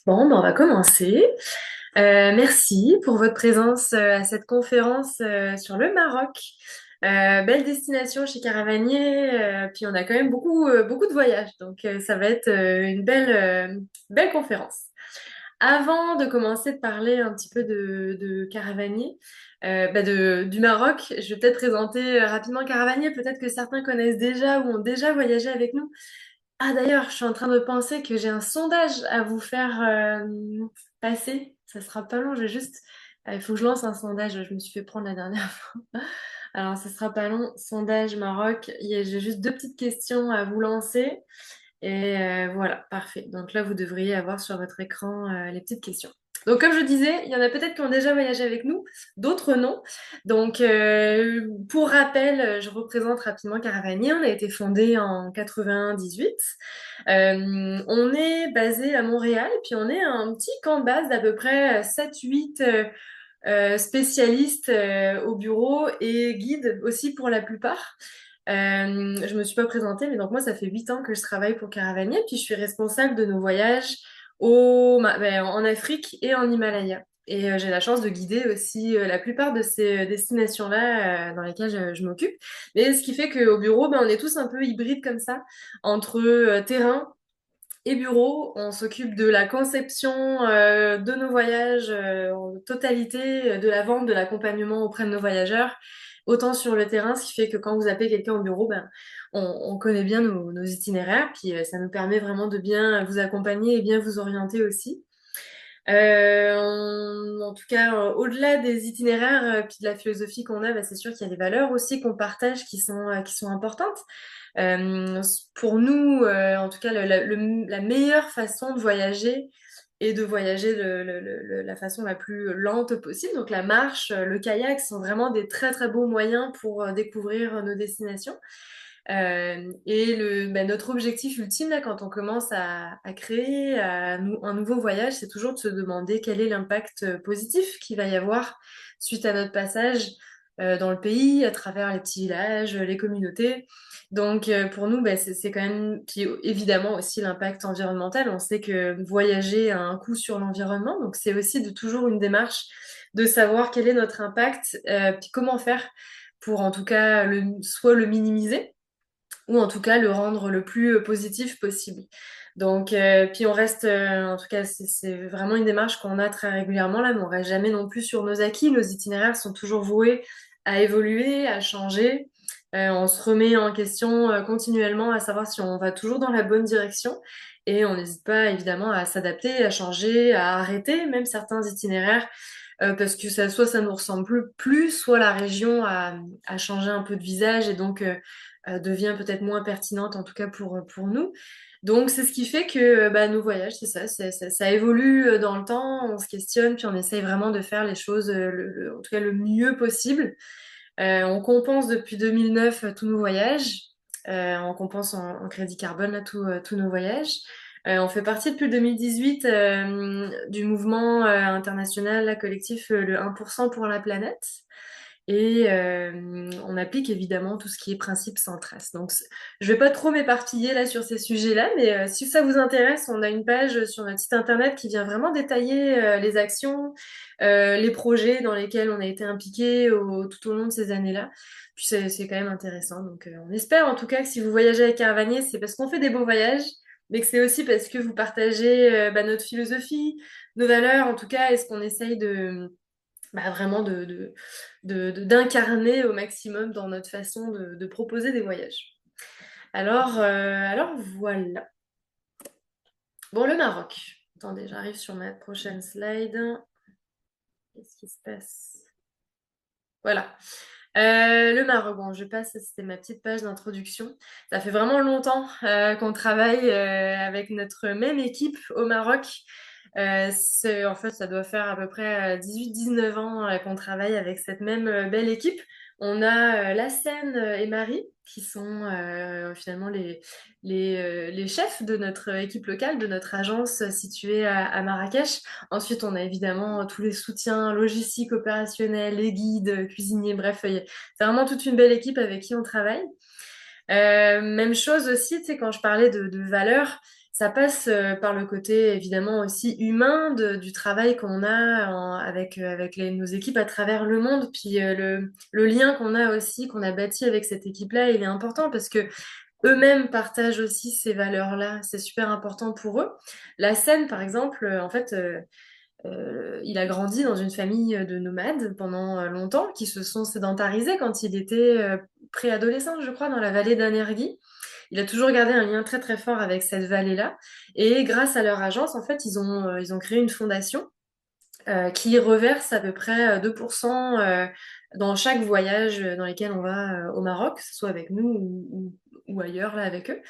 Bon, ben on va commencer. Merci pour votre présence à cette conférence sur le Maroc. Belle destination chez Caravanier, puis on a quand même beaucoup de voyages, donc ça va être une belle conférence. Avant de commencer de parler un petit peu de Caravanier, du Maroc, je vais peut-être présenter rapidement Caravanier. Peut-être que certains connaissent déjà ou ont déjà voyagé avec nous. Ah d'ailleurs, je suis en train de penser que j'ai un sondage à vous faire passer. Ça sera pas long, il faut que je lance un sondage, je me suis fait prendre la dernière fois. Alors, ça sera pas long. Sondage Maroc. J'ai juste deux petites questions à vous lancer. Et voilà, parfait. Donc là, vous devriez avoir sur votre écran les petites questions. Donc, comme je disais, il y en a peut-être qui ont déjà voyagé avec nous, d'autres non. Donc, pour rappel, je représente rapidement Caravanier. On a été fondé en 98. On est basé à Montréal, puis on est un petit camp de base d'à peu près 7-8 spécialistes au bureau et guides aussi pour la plupart. Je me suis pas présentée, mais donc moi, ça fait 8 ans que je travaille pour Caravanier, puis je suis responsable de nos voyages en Afrique et en Himalaya. Et j'ai la chance de guider aussi la plupart de ces destinations-là dans lesquelles je m'occupe. Mais ce qui fait qu'au bureau, on est tous un peu hybrides comme ça, entre terrain et bureau. On s'occupe de la conception de nos voyages en totalité, de la vente, de l'accompagnement auprès de nos voyageurs, autant sur le terrain, ce qui fait que quand vous appelez quelqu'un au bureau, on connaît bien nos itinéraires, puis ça nous permet vraiment de bien vous accompagner et bien vous orienter aussi. En tout cas, au-delà des itinéraires puis de la philosophie qu'on a, c'est sûr qu'il y a des valeurs aussi qu'on partage qui sont importantes. Euh, pour nous, en tout cas, la meilleure façon de voyager est de voyager la façon la plus lente possible. Donc la marche, le kayak sont vraiment des très très beaux moyens pour découvrir nos destinations. Notre objectif ultime là, quand on commence à créer un nouveau voyage, c'est toujours de se demander quel est l'impact positif qu'il va y avoir suite à notre passage dans le pays, à travers les petits villages, les communautés. Donc pour nous, c'est quand même, puis évidemment aussi l'impact environnemental. On sait que voyager a un coût sur l'environnement, donc c'est aussi de toujours une démarche de savoir quel est notre impact, puis comment faire pour en tout cas soit le minimiser ou en tout cas le rendre le plus positif possible. Donc, puis on reste, en tout cas, c'est vraiment une démarche qu'on a très régulièrement là, mais on reste jamais non plus sur nos acquis. Nos itinéraires sont toujours voués à évoluer, à changer. On se remet en question continuellement à savoir si on va toujours dans la bonne direction. Et on n'hésite pas évidemment à s'adapter, à changer, à arrêter même certains itinéraires parce que soit ça nous ressemble plus, soit la région a changé un peu de visage et donc devient peut-être moins pertinente, en tout cas pour nous. Donc, c'est ce qui fait que nos voyages, c'est ça, ça évolue dans le temps, on se questionne, puis on essaye vraiment de faire les choses, en tout cas le mieux possible. On compense depuis 2009 tous nos voyages, on compense en crédit carbone là, tous nos voyages. On fait partie depuis 2018 du mouvement international là, collectif le 1% pour la planète. Et on applique évidemment tout ce qui est principe sans trace. Donc, je vais pas trop m'éparpiller là sur ces sujets-là, mais si ça vous intéresse, on a une page sur notre site internet qui vient vraiment détailler les actions, les projets dans lesquels on a été impliqué tout au long de ces années-là. Puis c'est quand même intéressant. Donc, on espère en tout cas que si vous voyagez avec Caravanier, c'est parce qu'on fait des beaux voyages, mais que c'est aussi parce que vous partagez notre philosophie, nos valeurs, en tout cas, et ce qu'on essaye vraiment d'incarner au maximum dans notre façon de proposer des voyages. Alors voilà. Bon, le Maroc. Attendez, j'arrive sur ma prochaine slide. Qu'est-ce qui se passe? Voilà. Le Maroc, bon, je passe, c'était ma petite page d'introduction. Ça fait vraiment longtemps qu'on travaille avec notre même équipe au Maroc. En fait, ça doit faire à peu près 18-19 ans qu'on travaille avec cette même belle équipe. On a Lassène et Marie, qui sont finalement les chefs de notre équipe locale, de notre agence située à Marrakech. Ensuite, on a évidemment tous les soutiens logistiques, opérationnels, les guides, cuisiniers, bref, c'est vraiment toute une belle équipe avec qui on travaille. Même chose aussi, tu sais, quand je parlais de valeurs, Ça passe par le côté évidemment aussi humain du travail qu'on a avec nos équipes à travers le monde. Puis le lien qu'on a aussi, qu'on a bâti avec cette équipe-là, il est important parce que eux-mêmes partagent aussi ces valeurs-là. C'est super important pour eux. La scène, par exemple, il a grandi dans une famille de nomades pendant longtemps qui se sont sédentarisés quand il était préadolescent, je crois, dans la vallée d'Anergy. Il a toujours gardé un lien très très fort avec cette vallée-là. Et grâce à leur agence, en fait, ils ont créé une fondation qui reverse à peu près 2% dans chaque voyage dans lesquels on va au Maroc, que ce soit avec nous ou ailleurs là avec eux.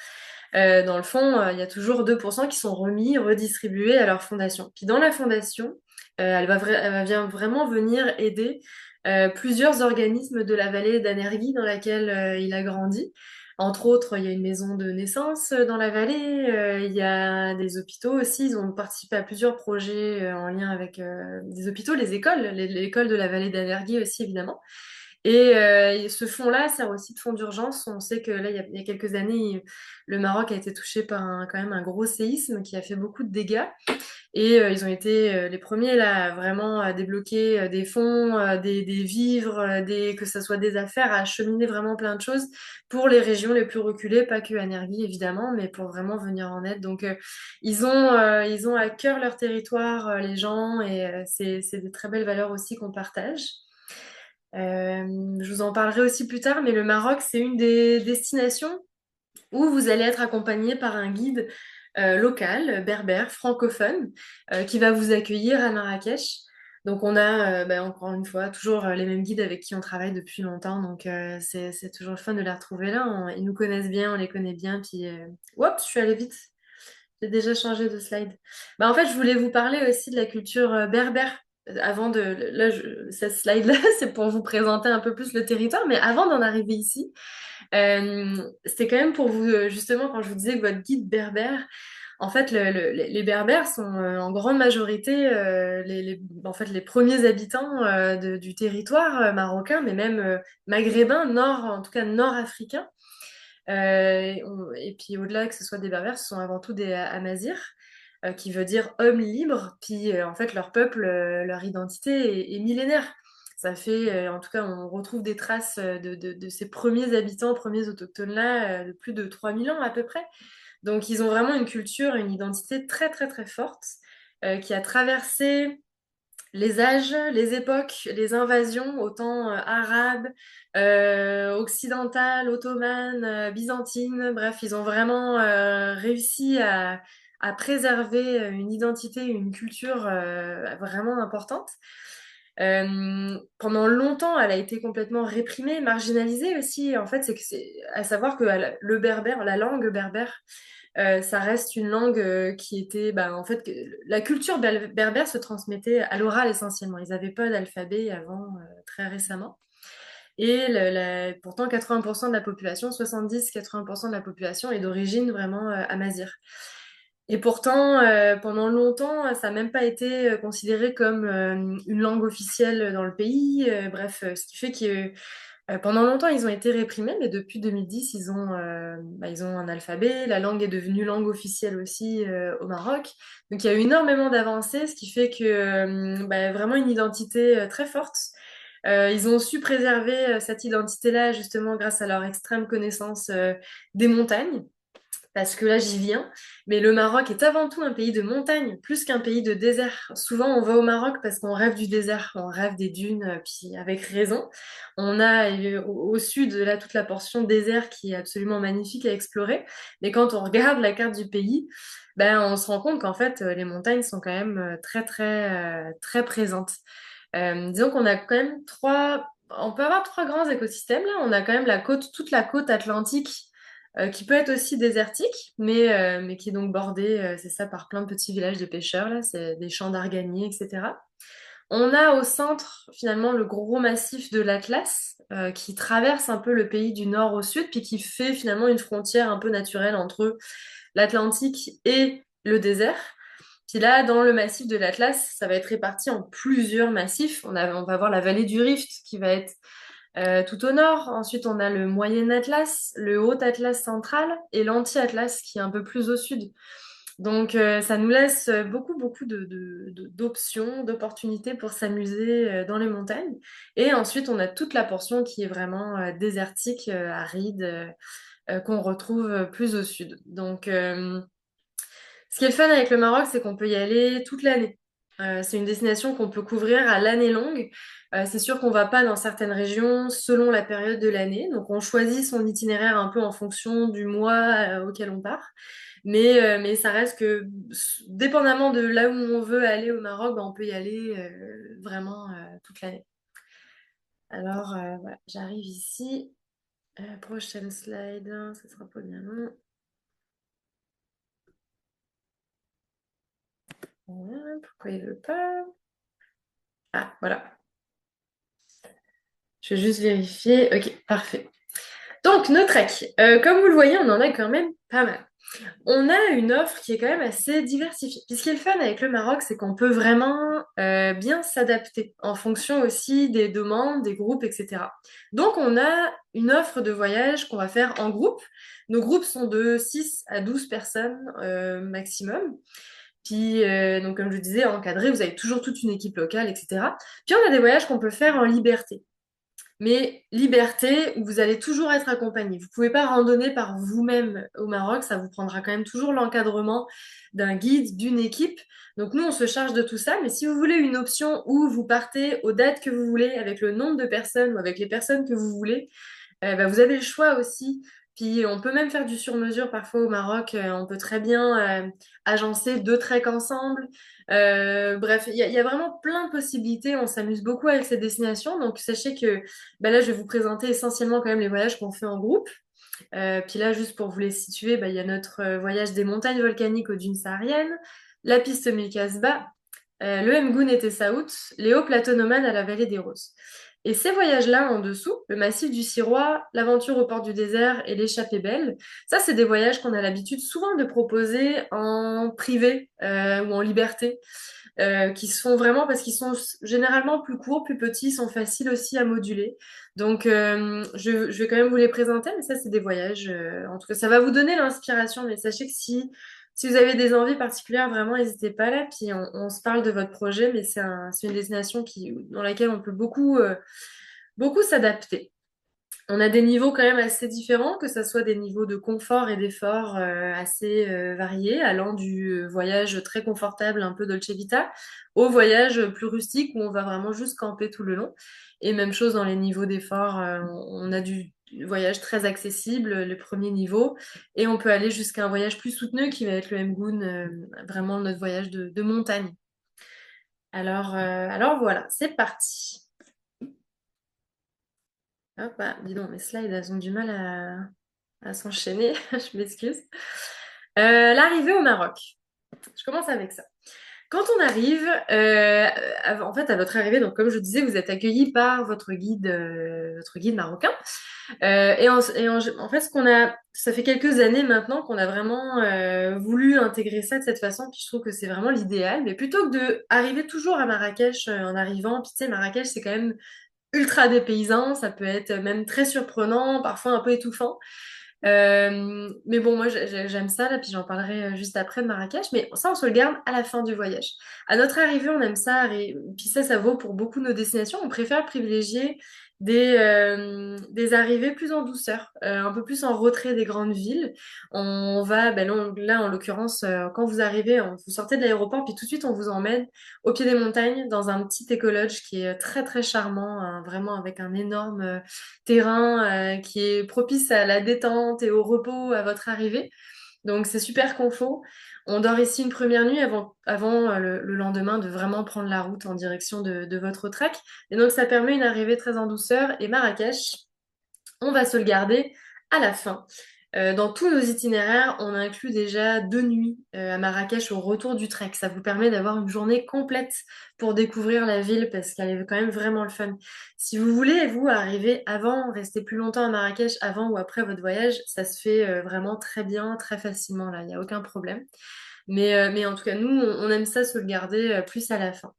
Dans le fond, il y a toujours 2% qui sont remis, redistribués à leur fondation. Puis dans la fondation, elle va vraiment venir aider plusieurs organismes de la vallée d'Anergy dans laquelle il a grandi. Entre autres, il y a une maison de naissance dans la vallée, il y a des hôpitaux aussi. Ils ont participé à plusieurs projets en lien avec des hôpitaux, les écoles, l'école de la vallée d'Anergy aussi évidemment. Et ce fonds-là sert aussi de fonds d'urgence. On sait que là, il y a quelques années, le Maroc a été touché par quand même un gros séisme qui a fait beaucoup de dégâts. Et ils ont été les premiers là vraiment à débloquer des fonds, des vivres, que ce soit des affaires, à acheminer vraiment plein de choses pour les régions les plus reculées, pas que Energie évidemment, mais pour vraiment venir en aide. Donc ils ont à cœur leur territoire, les gens, et c'est des très belles valeurs aussi qu'on partage. Je vous en parlerai aussi plus tard, mais le Maroc, c'est une des destinations où vous allez être accompagné par un guide local, berbère, francophone, qui va vous accueillir à Marrakech. Donc on a, encore une fois, toujours les mêmes guides avec qui on travaille depuis longtemps. Donc c'est toujours le fun de les retrouver là. Ils nous connaissent bien, on les connaît bien. Puis, hop, je suis allée vite. J'ai déjà changé de slide. En fait, je voulais vous parler aussi de la culture berbère. Avant de... Là, cette slide-là, c'est pour vous présenter un peu plus le territoire. Mais avant d'en arriver ici, c'était quand même pour vous, justement, quand je vous disais que votre guide berbère, en fait, les Berbères sont en grande majorité en fait, les premiers habitants du territoire marocain, mais même maghrébin, nord, en tout cas nord-africain. Et puis au-delà que ce soit des Berbères, ce sont avant tout des Amazirs, qui veut dire hommes libres. Puis en fait, leur peuple, leur identité est millénaire. Ça fait, en tout cas, on retrouve des traces de ces premiers habitants, premiers autochtones-là, de plus de 3000 ans à peu près. Donc ils ont vraiment une culture, une identité très très très forte, qui a traversé les âges, les époques, les invasions, autant arabes, occidentales, ottomanes, byzantines, bref, ils ont vraiment réussi à préserver une identité, une culture vraiment importante. Pendant longtemps, elle a été complètement réprimée, marginalisée aussi. En fait, c'est à savoir que le berbère, la langue berbère, ça reste une langue qui était, en fait, la culture berbère se transmettait à l'oral essentiellement. Ils n'avaient pas d'alphabet avant très récemment. Et pourtant, 80% de la population, 70-80% de la population est d'origine vraiment amazigh. Et pourtant, pendant longtemps, ça n'a même pas été considéré comme une langue officielle dans le pays. Bref, ce qui fait que pendant longtemps, ils ont été réprimés, mais depuis 2010, ils ont un alphabet. La langue est devenue langue officielle aussi au Maroc. Donc, il y a eu énormément d'avancées, ce qui fait que vraiment une identité très forte. Ils ont su préserver cette identité-là justement grâce à leur extrême connaissance des montagnes, parce que là j'y viens, mais le Maroc est avant tout un pays de montagne, plus qu'un pays de désert. Souvent on va au Maroc parce qu'on rêve du désert, on rêve des dunes, puis avec raison. On a au sud là toute la portion désert qui est absolument magnifique à explorer, mais quand on regarde la carte du pays, on se rend compte qu'en fait les montagnes sont quand même très très très présentes. Disons qu'on a quand même on peut avoir trois grands écosystèmes là. On a quand même toute la côte atlantique qui peut être aussi désertique, mais qui est donc bordée, c'est ça, par plein de petits villages de pêcheurs là, c'est des champs d'arganiers, etc. On a au centre finalement le gros massif de l'Atlas qui traverse un peu le pays du nord au sud, puis qui fait finalement une frontière un peu naturelle entre l'Atlantique et le désert. Puis là, dans le massif de l'Atlas, ça va être réparti en plusieurs massifs. On va avoir la vallée du Rift qui va être tout au nord. Ensuite, on a le Moyen Atlas, le Haut Atlas central et l'Anti-Atlas qui est un peu plus au sud. Donc, ça nous laisse beaucoup, beaucoup d'options, d'opportunités pour s'amuser dans les montagnes. Et ensuite, on a toute la portion qui est vraiment désertique, aride, qu'on retrouve plus au sud. Donc, ce qui est le fun avec le Maroc, c'est qu'on peut y aller toute l'année. C'est une destination qu'on peut couvrir à l'année longue. C'est sûr qu'on va pas dans certaines régions selon la période de l'année. Donc, on choisit son itinéraire un peu en fonction du mois auquel on part. Mais ça reste que, dépendamment de là où on veut aller au Maroc, ben, on peut y aller vraiment toute l'année. Alors, voilà, j'arrive ici. Prochaine slide, hein, ça sera pas bien long. Voilà, pourquoi il veut pas? Ah, voilà. Je vais juste vérifier. Ok, parfait. Donc, nos treks. Comme vous le voyez, on en a quand même pas mal. On a une offre qui est quand même assez diversifiée. Puis ce qui est le fun avec le Maroc, c'est qu'on peut vraiment bien s'adapter en fonction aussi des demandes, des groupes, etc. Donc, on a une offre de voyage qu'on va faire en groupe. Nos groupes sont de 6 à 12 personnes maximum. Puis, donc, comme je disais, encadré, vous avez toujours toute une équipe locale, etc. Puis, on a des voyages qu'on peut faire en liberté. Mais liberté, où vous allez toujours être accompagné. Vous pouvez pas randonner par vous-même au Maroc, ça vous prendra quand même toujours l'encadrement d'un guide, d'une équipe. Donc nous, on se charge de tout ça, mais si vous voulez une option où vous partez aux dates que vous voulez, avec le nombre de personnes ou avec les personnes que vous voulez, bah, vous avez le choix aussi. Puis on peut même faire du sur-mesure parfois au Maroc. On peut très bien agencer deux treks ensemble. Bref, il y a vraiment plein de possibilités. On s'amuse beaucoup avec cette destination. Donc sachez que bah là, je vais vous présenter essentiellement quand même les voyages qu'on fait en groupe. Puis là, juste pour vous les situer, bah, il y a notre voyage des montagnes volcaniques aux dunes sahariennes, la piste Mil Kasbah, le Mgoun et Tessaout, les hauts plateaux nomades à la vallée des Roses. Et ces voyages-là en dessous, le massif du Sirois, l'aventure au port du désert et l'échappée belle, ça c'est des voyages qu'on a l'habitude souvent de proposer en privé ou en liberté, qui se font vraiment parce qu'ils sont généralement plus courts, plus petits, sont faciles aussi à moduler. Donc je vais quand même vous les présenter, mais ça c'est des voyages. En tout cas, ça va vous donner l'inspiration, mais sachez que si vous avez des envies particulières, vraiment, n'hésitez pas là. Puis on se parle de votre projet, mais c'est une destination dans laquelle on peut beaucoup s'adapter. On a des niveaux quand même assez différents, que ce soit des niveaux de confort et d'effort assez variés, allant du voyage très confortable, un peu Dolce Vita, au voyage plus rustique où on va vraiment juste camper tout le long. Et même chose dans les niveaux d'effort, on a du voyage très accessible, le premier niveau, et on peut aller jusqu'à un voyage plus soutenu qui va être le Mgoun, vraiment notre voyage de montagne. Alors voilà, c'est parti. Hop, ah, dis donc, mes slides, elles ont du mal à s'enchaîner, je m'excuse. L'arrivée au Maroc. Je commence avec ça. Quand on arrive, en fait, à votre arrivée, donc comme je disais, vous êtes accueilli par votre guide marocain. En fait, ça fait quelques années maintenant qu'on a vraiment voulu intégrer ça de cette façon, puis je trouve que c'est vraiment l'idéal. Mais plutôt que de arriver toujours à Marrakech en arrivant, puis tu sais, Marrakech, c'est quand même ultra dépaysant, ça peut être même très surprenant, parfois un peu étouffant. Mais bon, moi j'aime ça, là, puis j'en parlerai juste après de Marrakech, mais ça on se le garde à la fin du voyage. À notre arrivée, on aime ça, puis ça vaut pour beaucoup de nos destinations, on préfère privilégier des arrivées plus en douceur, un peu plus en retrait des grandes villes. On va, ben là en l'occurrence, quand vous arrivez, vous sortez de l'aéroport, puis tout de suite on vous emmène au pied des montagnes dans un petit écolodge qui est très très charmant, hein, vraiment avec un énorme terrain qui est propice à la détente et au repos à votre arrivée. Donc c'est super confort. On dort ici une première nuit avant le lendemain de vraiment prendre la route en direction de votre trek. Et donc ça permet une arrivée très en douceur. Et Marrakech, on va se le garder à la fin. Dans tous nos itinéraires, on inclut déjà 2 nuits à Marrakech au retour du trek. Ça vous permet d'avoir une journée complète pour découvrir la ville parce qu'elle est quand même vraiment le fun. Si vous voulez, vous, arriver avant, rester plus longtemps à Marrakech avant ou après votre voyage, ça se fait vraiment très bien, très facilement là, il n'y a aucun problème. Mais en tout cas, nous, on aime ça se le garder plus à la fin.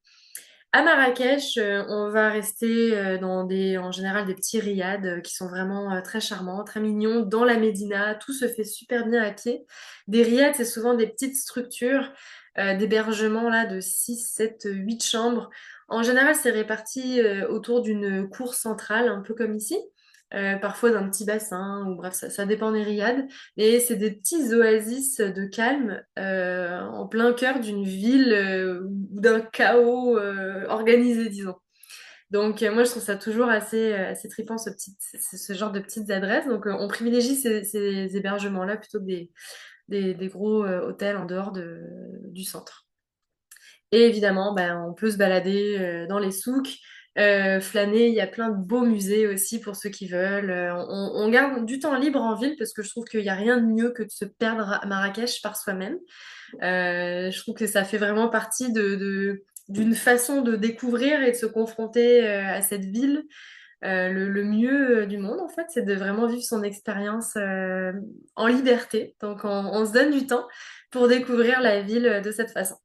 À Marrakech, on va rester dans en général des petits riads qui sont vraiment très charmants, très mignons. Dans la Médina, tout se fait super bien à pied. Des riads, c'est souvent des petites structures d'hébergement là de 6, 7, 8 chambres. En général, c'est réparti autour d'une cour centrale, un peu comme ici. Parfois d'un petit bassin, ou bref, ça dépend des riads. Et c'est des petits oasis de calme en plein cœur d'une ville ou d'un chaos organisé, disons. Donc moi, je trouve ça toujours assez trippant, ce genre de petites adresses. Donc on privilégie ces hébergements-là plutôt que des gros hôtels en dehors du centre. Et évidemment, ben, on peut se balader dans les souks, flâner. Il y a plein de beaux musées aussi pour ceux qui veulent. On garde du temps libre en ville parce que je trouve qu'il n'y a rien de mieux que de se perdre à Marrakech par soi-même. Je trouve que ça fait vraiment partie d'une façon de découvrir et de se confronter à cette ville. Le mieux du monde, en fait, c'est de vraiment vivre son expérience en liberté. Donc, on se donne du temps pour découvrir la ville de cette façon.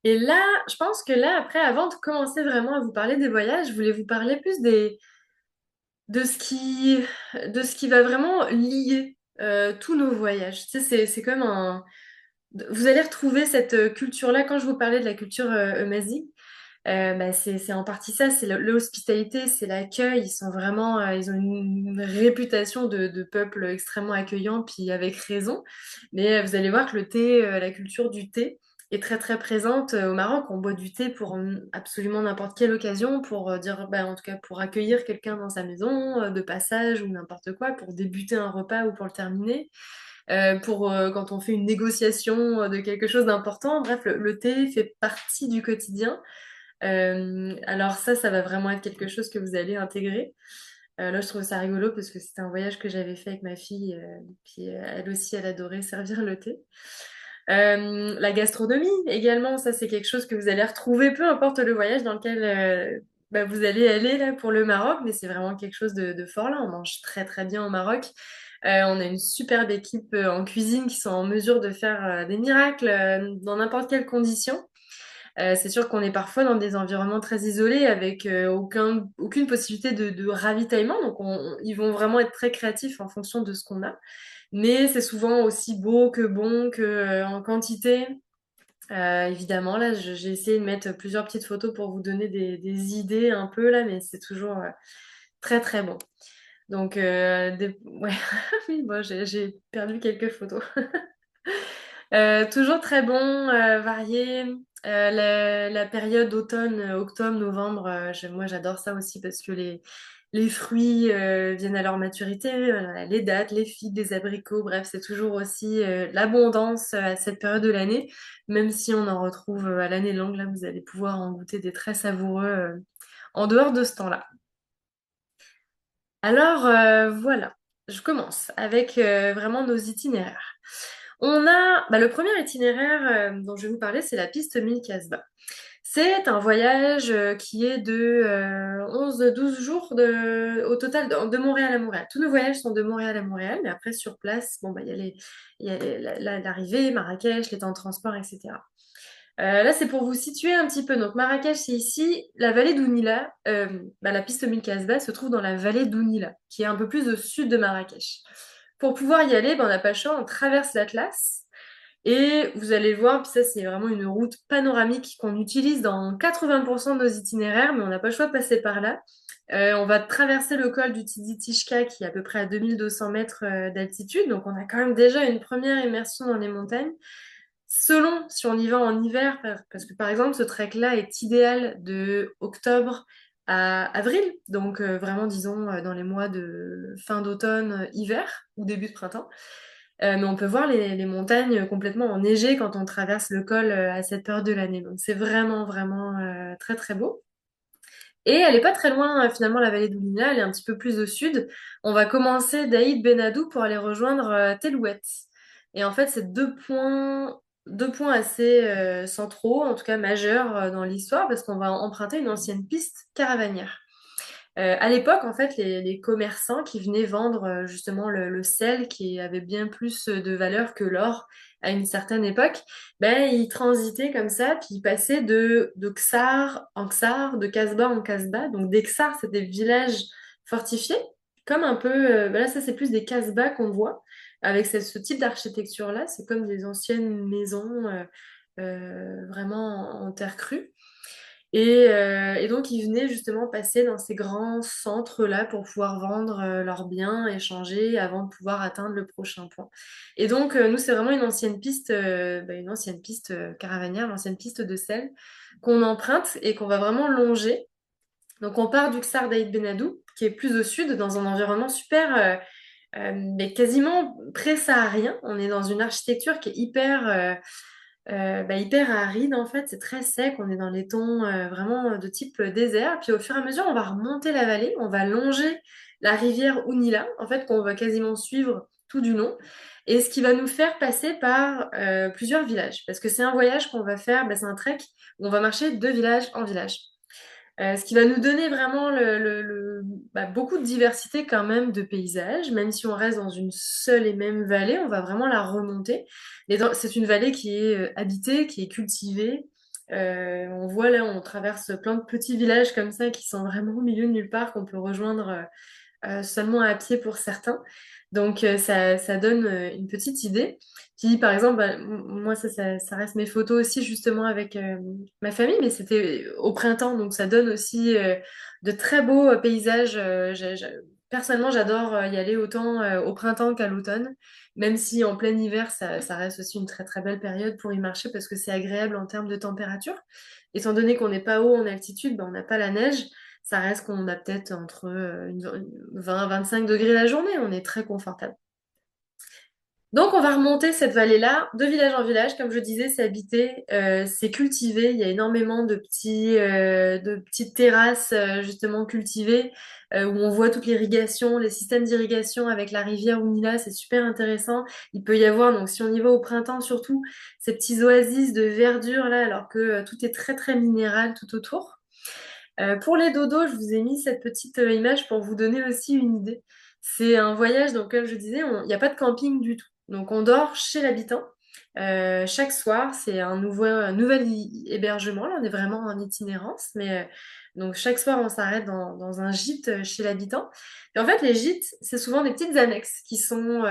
Et là, je pense que là, après, avant de commencer vraiment à vous parler des voyages, je voulais vous parler plus de ce de ce qui va vraiment lier tous nos voyages. Tu sais, c'est comme un... Vous allez retrouver cette culture-là quand je vous parlais de la culture eumazie. Bah, c'est en partie ça, c'est l'hospitalité, c'est l'accueil. Ils sont vraiment, ils ont une réputation de peuple extrêmement accueillant, puis avec raison. Mais vous allez voir que le thé, la culture du thé est très très présente au Maroc. On boit du thé pour absolument n'importe quelle occasion, pour dire, bah, en tout cas pour accueillir quelqu'un dans sa maison, de passage ou n'importe quoi, pour débuter un repas ou pour le terminer, pour quand on fait une négociation de quelque chose d'important. Bref, le thé fait partie du quotidien. Alors ça va vraiment être quelque chose que vous allez intégrer. Là, je trouve ça rigolo parce que c'était un voyage que j'avais fait avec ma fille, puis elle aussi, elle adorait servir le thé. La gastronomie également, ça c'est quelque chose que vous allez retrouver, peu importe le voyage dans lequel bah, vous allez aller là pour le Maroc, mais c'est vraiment quelque chose de fort là. On mange très très bien au Maroc. On a une superbe équipe en cuisine qui sont en mesure de faire des miracles dans n'importe quelle condition. C'est sûr qu'on est parfois dans des environnements très isolés avec aucune possibilité de ravitaillement. Donc, ils vont vraiment être très créatifs en fonction de ce qu'on a. Mais c'est souvent aussi beau que bon que en quantité. Évidemment, là, j'ai essayé de mettre plusieurs petites photos pour vous donner des idées un peu là, mais c'est toujours très très bon. Donc, ouais, oui, bon, j'ai perdu quelques photos. Toujours très bon, varié. La période automne, octobre, novembre, moi j'adore ça aussi parce que les fruits viennent à leur maturité, les dattes, les figues, les abricots, bref, c'est toujours aussi l'abondance à cette période de l'année, même si on en retrouve à l'année longue, là vous allez pouvoir en goûter des très savoureux en dehors de ce temps-là. Alors voilà, je commence avec vraiment nos itinéraires. On a bah, le premier itinéraire dont je vais vous parler, c'est la piste 1000 Casbah. C'est un voyage qui est de 11-12 jours au total de Montréal à Montréal. Tous nos voyages sont de Montréal à Montréal, mais après sur place, bon, bah, il y a l'arrivée, Marrakech, les temps de transport, etc. Là, c'est pour vous situer un petit peu. Donc, Marrakech, c'est ici. La vallée d'Ounila, bah, la piste 1000 Casbah se trouve dans la vallée d'Ounila, qui est un peu plus au sud de Marrakech. Pour pouvoir y aller, bah, on n'a pas le choix, on traverse l'Atlas. Et vous allez le voir, puis ça, c'est vraiment une route panoramique qu'on utilise dans 80% de nos itinéraires, mais on n'a pas le choix de passer par là. On va traverser le col du Tizi Tishka, qui est à peu près à 2200 mètres d'altitude. Donc, on a quand même déjà une première immersion dans les montagnes. Selon si on y va en hiver, parce que par exemple, ce trek-là est idéal de octobre à avril, donc vraiment, disons, dans les mois de fin d'automne, hiver ou début de printemps. Mais on peut voir les montagnes complètement enneigées quand on traverse le col à cette période de l'année. Donc c'est vraiment, vraiment très, très beau. Et elle n'est pas très loin, finalement, la vallée d'Oulina, elle est un petit peu plus au sud. On va commencer d'Aïd Benadou pour aller rejoindre Telouet. Et en fait, c'est deux points assez centraux, en tout cas majeurs dans l'histoire, parce qu'on va emprunter une ancienne piste caravanière. À l'époque, en fait, les commerçants qui venaient vendre justement le sel qui avait bien plus de valeur que l'or à une certaine époque, ben, ils transitaient comme ça, puis ils passaient de Ksar en Ksar, de Kasbah en Kasbah. Donc des Ksars, c'est des villages fortifiés, comme un peu, ben là, ça c'est plus des Kasbahs qu'on voit, avec ce type d'architecture-là. C'est comme des anciennes maisons vraiment en terre crue. Et donc, ils venaient justement passer dans ces grands centres-là pour pouvoir vendre leurs biens, échanger avant de pouvoir atteindre le prochain point. Et donc, nous, c'est vraiment une ancienne piste caravanière, une ancienne piste de sel qu'on emprunte et qu'on va vraiment longer. Donc, on part du Ksar d'Aït Benadou, qui est plus au sud, dans un environnement super, mais quasiment pré-saharien. On est dans une architecture qui est hyper aride en fait, c'est très sec, on est dans les tons vraiment de type désert. Puis au fur et à mesure, on va remonter la vallée, on va longer la rivière Ounila, en fait, qu'on va quasiment suivre tout du long, et ce qui va nous faire passer par plusieurs villages, parce que c'est un voyage qu'on va faire, c'est un trek où on va marcher de village en village. Ce qui va nous donner vraiment beaucoup de diversité quand même de paysages, même si on reste dans une seule et même vallée, on va vraiment la remonter. C'est une vallée qui est habitée, qui est cultivée. On voit là, on traverse plein de petits villages comme ça qui sont vraiment au milieu de nulle part, qu'on peut rejoindre seulement à pied pour certains. Donc ça donne une petite idée. Puis par exemple, moi ça reste mes photos aussi justement avec ma famille, mais c'était au printemps, donc ça donne aussi de très beaux paysages. Personnellement, j'adore y aller autant au printemps qu'à l'automne, même si en plein hiver, ça reste aussi une très très belle période pour y marcher parce que c'est agréable en termes de température. Étant donné qu'on n'est pas haut en altitude, on n'a pas la neige, ça reste qu'on a peut-être entre 20-25 degrés la journée, on est très confortable. Donc on va remonter cette vallée-là, de village en village, comme je disais, c'est habité, c'est cultivé, il y a énormément de petites terrasses justement cultivées, où on voit toute l'irrigation, les systèmes d'irrigation avec la rivière Ounila, c'est super intéressant. Il peut y avoir, donc si on y va au printemps surtout, ces petits oasis de verdure là, alors que tout est très très minéral tout autour. Pour les dodos, je vous ai mis cette petite image pour vous donner aussi une idée. C'est un voyage, donc comme je disais, il n'y a pas de camping du tout. Donc on dort chez l'habitant. Chaque soir, c'est un nouvel hébergement. Là, on est vraiment en itinérance, mais donc chaque soir, on s'arrête dans un gîte chez l'habitant. Et en fait, les gîtes, c'est souvent des petites annexes qui sont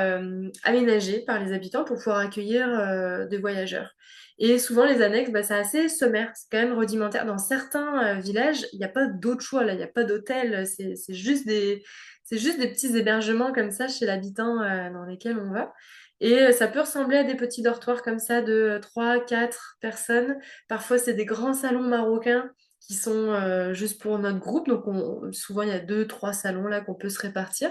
aménagées par les habitants pour pouvoir accueillir des voyageurs. Et souvent, les annexes, c'est assez sommaire, c'est quand même rudimentaire. Dans certains villages, il n'y a pas d'autre choix, là, il n'y a pas d'hôtel, c'est juste des petits hébergements comme ça chez l'habitant dans lesquels on va. Et ça peut ressembler à des petits dortoirs comme ça de 3, 4 personnes. Parfois, c'est des grands salons marocains qui sont juste pour notre groupe. Donc, souvent, il y a 2, 3 salons là qu'on peut se répartir.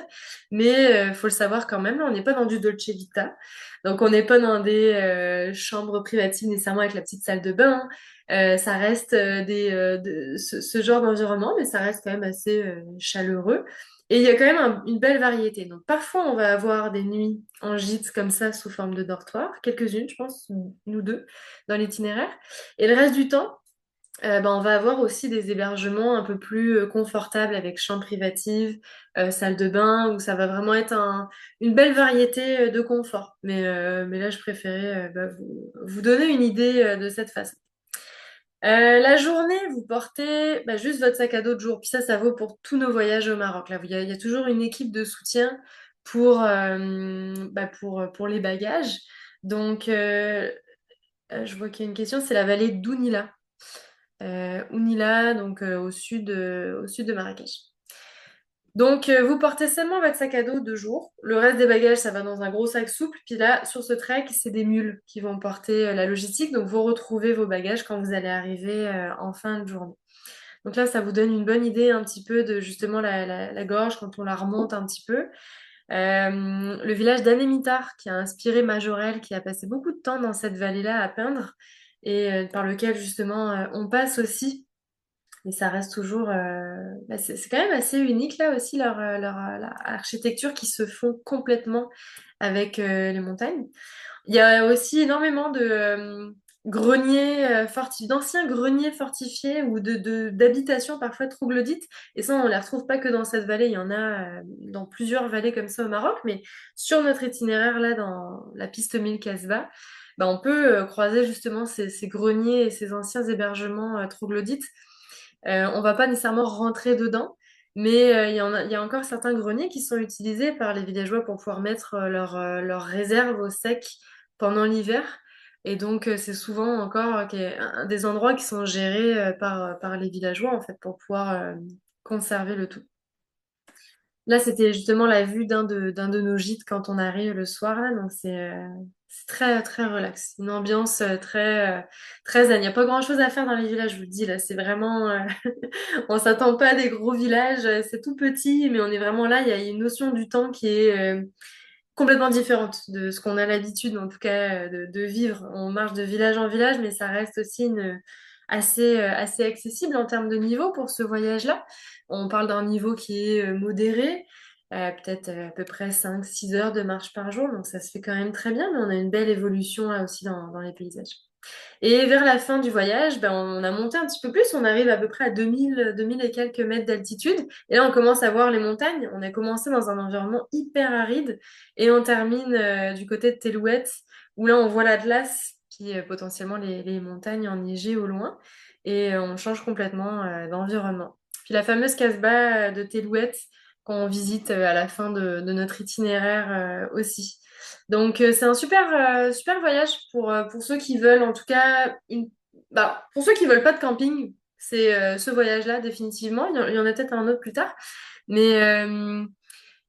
Mais faut le savoir quand même, là, on n'est pas dans du Dolce Vita. Donc, on n'est pas dans des chambres privatives nécessairement avec la petite salle de bain. Ça reste ce genre d'environnement, mais ça reste quand même assez chaleureux. Et il y a quand même une belle variété. Donc, parfois, on va avoir des nuits en gîte comme ça, sous forme de dortoir. Quelques-unes, je pense, une ou deux, dans l'itinéraire. Et le reste du temps, on va avoir aussi des hébergements un peu plus confortables avec chambre privative, salle de bain, où ça va vraiment être une belle variété de confort. Mais là, je préférais vous donner une idée de cette façon. La journée, vous portez juste votre sac à dos de jour. Puis ça vaut pour tous nos voyages au Maroc. Là, il y a toujours une équipe de soutien pour les bagages. Donc, je vois qu'il y a une question, c'est la vallée d'Ounila. Ounila, donc au sud de Marrakech. Donc, vous portez seulement votre sac à dos de jour. Le reste des bagages, ça va dans un gros sac souple. Puis là, sur ce trek, c'est des mules qui vont porter la logistique. Donc, vous retrouvez vos bagages quand vous allez arriver en fin de journée. Donc là, ça vous donne une bonne idée un petit peu de justement la gorge quand on la remonte un petit peu. Le village d'Anémitar qui a inspiré Majorelle, qui a passé beaucoup de temps dans cette vallée-là à peindre et par lequel justement on passe aussi. Et ça reste toujours, c'est quand même assez unique là aussi leur architecture qui se fond complètement avec les montagnes. Il y a aussi énormément d'anciens greniers fortifiés ou d'habitations parfois troglodytes. Et ça, on ne les retrouve pas que dans cette vallée, il y en a dans plusieurs vallées comme ça au Maroc. Mais sur notre itinéraire, là, dans la piste 1000 Casbah, bah, on peut croiser justement ces greniers et ces anciens hébergements troglodytes. On va pas nécessairement rentrer dedans, mais il y a encore certains greniers qui sont utilisés par les villageois pour pouvoir mettre leurs réserves au sec pendant l'hiver. Et donc, c'est souvent encore des endroits qui sont gérés par les villageois, en fait, pour pouvoir conserver le tout. Là, c'était justement la vue d'un de nos gîtes quand on arrive le soir, là, donc c'est très, très relax. Une ambiance très zen. Il n'y a pas grand-chose à faire dans les villages, je vous le dis, là, c'est vraiment, on s'attend pas à des gros villages, c'est tout petit, mais on est vraiment là, il y a une notion du temps qui est complètement différente de ce qu'on a l'habitude, en tout cas, de vivre. On marche de village en village, mais ça reste aussi assez accessible en termes de niveau pour ce voyage-là. On parle d'un niveau qui est modéré, peut-être à peu près 5 6 heures de marche par jour, donc ça se fait quand même très bien, mais on a une belle évolution là aussi dans les paysages. Et vers la fin du voyage, ben, on a monté un petit peu plus. On arrive à peu près à 2000 et quelques mètres d'altitude. Et là, on commence à voir les montagnes. On a commencé dans un environnement hyper aride et on termine du côté de Tellouette, où là, on voit l'Atlas, puis potentiellement les montagnes enneigées au loin. Et on change complètement d'environnement. Puis la fameuse Casbah de Tellouette qu'on visite à la fin de notre itinéraire aussi. Donc c'est un super voyage pour ceux qui veulent, en tout cas, pour ceux qui veulent pas de camping, c'est ce voyage-là définitivement. Il y en a peut-être un autre plus tard, mais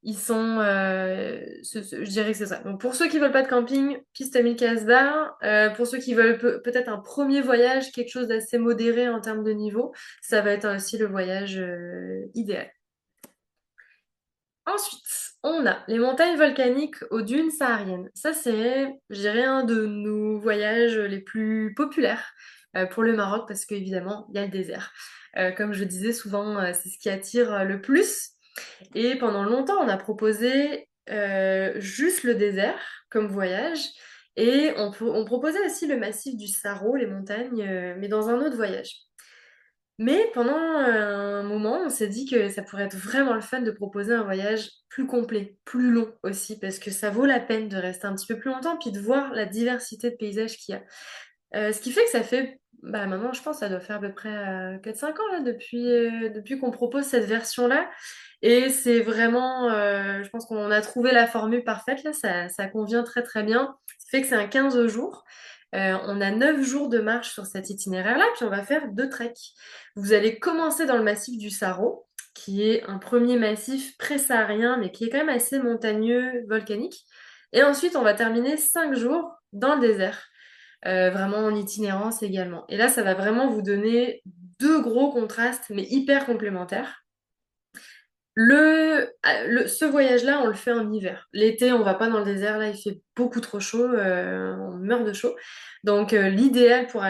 ils sont, je dirais que c'est ça. Donc pour ceux qui veulent pas de camping, piste 1000 Casbah. Pour ceux qui veulent peut-être un premier voyage, quelque chose d'assez modéré en termes de niveau, ça va être aussi le voyage idéal. Ensuite, on a les montagnes volcaniques aux dunes sahariennes. Ça, c'est, je dirais, un de nos voyages les plus populaires pour le Maroc parce qu'évidemment, il y a le désert. Comme je disais, souvent, c'est ce qui attire le plus. Et pendant longtemps, on a proposé juste le désert comme voyage. Et on proposait aussi le massif du Sahara, les montagnes, mais dans un autre voyage. Mais pendant un moment, on s'est dit que ça pourrait être vraiment le fun de proposer un voyage plus complet, plus long aussi, parce que ça vaut la peine de rester un petit peu plus longtemps, puis de voir la diversité de paysages qu'il y a. Ce qui fait que ça fait, bah maintenant je pense que ça doit faire à peu près 4-5 ans là, depuis qu'on propose cette version-là. Et c'est vraiment, je pense qu'on a trouvé la formule parfaite là, ça convient très très bien. Ça fait que c'est un 15 jours. On a 9 jours de marche sur cet itinéraire-là, puis on va faire 2 treks. Vous allez commencer dans le massif du Saro, qui est un premier massif pré-saharien, mais qui est quand même assez montagneux, volcanique. Et ensuite, on va terminer 5 jours dans le désert, vraiment en itinérance également. Et là, ça va vraiment vous donner deux gros contrastes, mais hyper complémentaires. Ce voyage-là, on le fait en hiver. L'été, on va pas dans le désert, là, il fait beaucoup trop chaud, on meurt de chaud. Donc, l'idéal pour